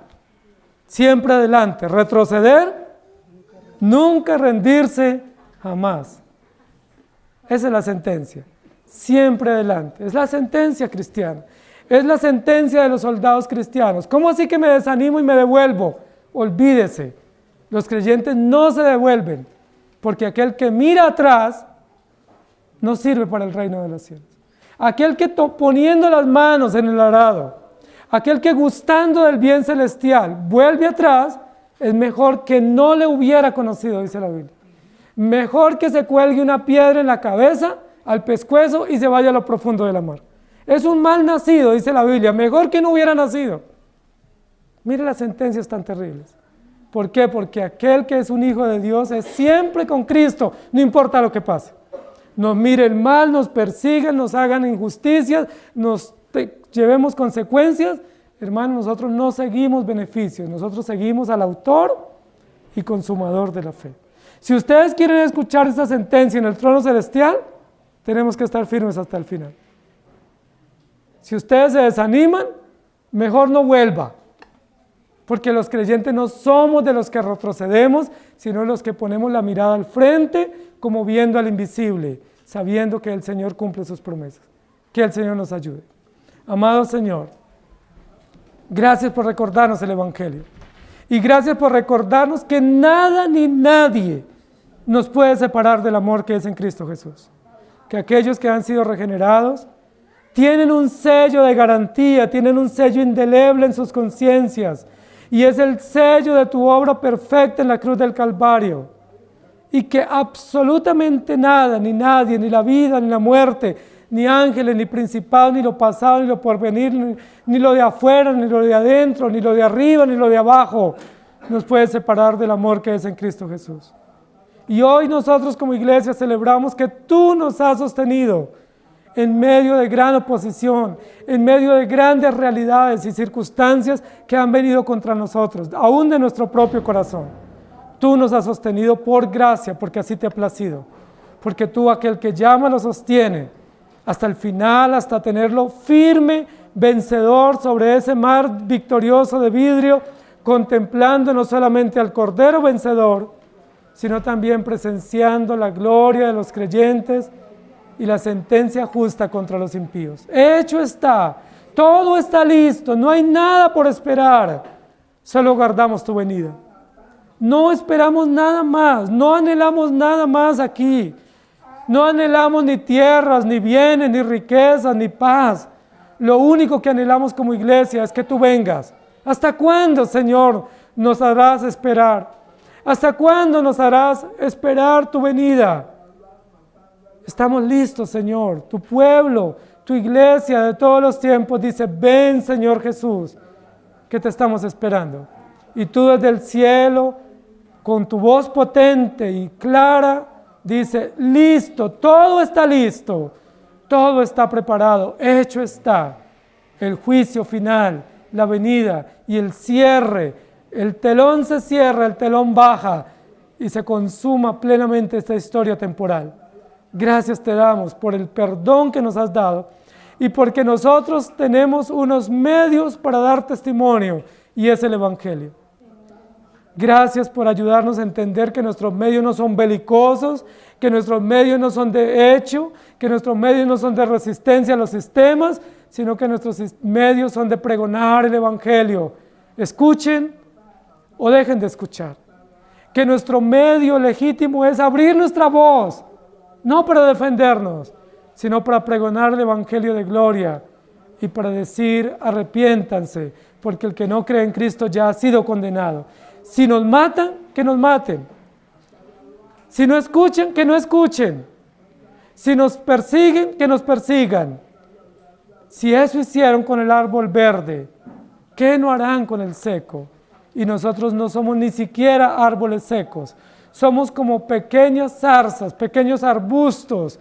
siempre adelante, retroceder, nunca rendirse, jamás. Esa es la sentencia, siempre adelante, es la sentencia cristiana, es la sentencia de los soldados cristianos. ¿Cómo así que me desanimo y me devuelvo? Olvídese, los creyentes no se devuelven, porque aquel que mira atrás no sirve para el reino de los cielos. Aquel que poniendo las manos en el arado, aquel que gustando del bien celestial vuelve atrás, es mejor que no le hubiera conocido, dice la Biblia. Mejor que se cuelgue una piedra en la cabeza, al pescuezo y se vaya a lo profundo de la mar. Es un mal nacido, dice la Biblia, mejor que no hubiera nacido. Mire las sentencias tan terribles. ¿Por qué? Porque aquel que es un hijo de Dios es siempre con Cristo, no importa lo que pase. Nos miren mal, nos persigan, nos hagan injusticias, llevemos consecuencias. Hermanos, nosotros no seguimos beneficios, nosotros seguimos al autor y consumador de la fe. Si ustedes quieren escuchar esta sentencia en el trono celestial, tenemos que estar firmes hasta el final. Si ustedes se desaniman, mejor no vuelva, porque los creyentes no somos de los que retrocedemos, sino los que ponemos la mirada al frente, como viendo al invisible, sabiendo que el Señor cumple sus promesas. Que el Señor nos ayude. Amado Señor, gracias por recordarnos el Evangelio. Y gracias por recordarnos que nada ni nadie nos puede separar del amor que es en Cristo Jesús. Que aquellos que han sido regenerados tienen un sello de garantía, tienen un sello indeleble en sus conciencias. Y es el sello de tu obra perfecta en la cruz del Calvario. Y que absolutamente nada, ni nadie, ni la vida, ni la muerte, ni ángeles, ni principados, ni lo pasado, ni lo porvenir, ni lo de afuera, ni lo de adentro, ni lo de arriba, ni lo de abajo, nos puede separar del amor que es en Cristo Jesús. Y hoy nosotros como iglesia celebramos que tú nos has sostenido en medio de gran oposición, en medio de grandes realidades y circunstancias que han venido contra nosotros, aún de nuestro propio corazón. Tú nos has sostenido por gracia, porque así te ha placido. Porque tú, aquel que llama, lo sostiene hasta el final, hasta tenerlo firme, vencedor sobre ese mar victorioso de vidrio, contemplando no solamente al Cordero vencedor, sino también presenciando la gloria de los creyentes y la sentencia justa contra los impíos. Hecho está, todo está listo, no hay nada por esperar, solo guardamos tu venida. No esperamos nada más, no anhelamos nada más aquí. No anhelamos ni tierras, ni bienes, ni riquezas, ni paz. Lo único que anhelamos como iglesia es que tú vengas. ¿Hasta cuándo, Señor, nos harás esperar? ¿Hasta cuándo nos harás esperar tu venida? Estamos listos, Señor. Tu pueblo, tu iglesia de todos los tiempos dice, ven, Señor Jesús, que te estamos esperando. Y tú desde el cielo, con tu voz potente y clara, dice, listo, todo está listo, todo está preparado, hecho está. El juicio final, la venida y el cierre, el telón se cierra, el telón baja y se consuma plenamente esta historia temporal. Gracias te damos por el perdón que nos has dado y porque nosotros tenemos unos medios para dar testimonio y es el Evangelio. Gracias por ayudarnos a entender que nuestros medios no son belicosos, que nuestros medios no son de hecho, que nuestros medios no son de resistencia a los sistemas, sino que nuestros medios son de pregonar el Evangelio. Escuchen o dejen de escuchar. Que nuestro medio legítimo es abrir nuestra voz, no para defendernos, sino para pregonar el Evangelio de gloria y para decir arrepiéntanse, porque el que no cree en Cristo ya ha sido condenado. Si nos matan, que nos maten. Si no escuchan, que no escuchen. Si nos persiguen, que nos persigan. Si eso hicieron con el árbol verde, ¿qué no harán con el seco? Y nosotros no somos ni siquiera árboles secos. Somos como pequeñas zarzas, pequeños arbustos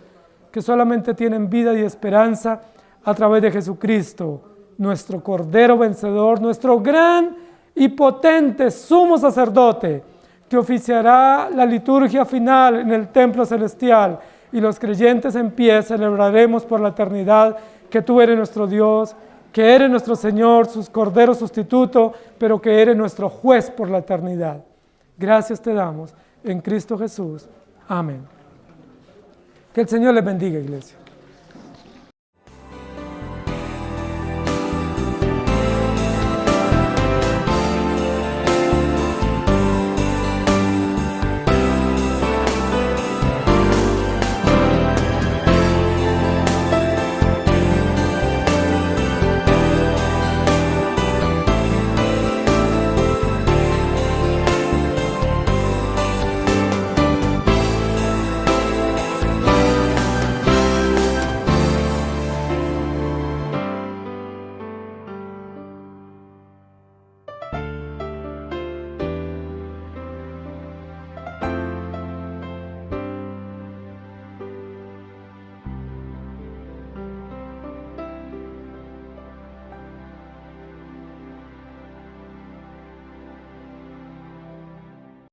que solamente tienen vida y esperanza a través de Jesucristo, nuestro Cordero vencedor, nuestro gran y potente sumo sacerdote, que oficiará la liturgia final en el templo celestial, y los creyentes en pie celebraremos por la eternidad que tú eres nuestro Dios, que eres nuestro Señor, su Cordero sustituto, pero que eres nuestro juez por la eternidad. Gracias te damos en Cristo Jesús. Amén. Que el Señor les bendiga, iglesia.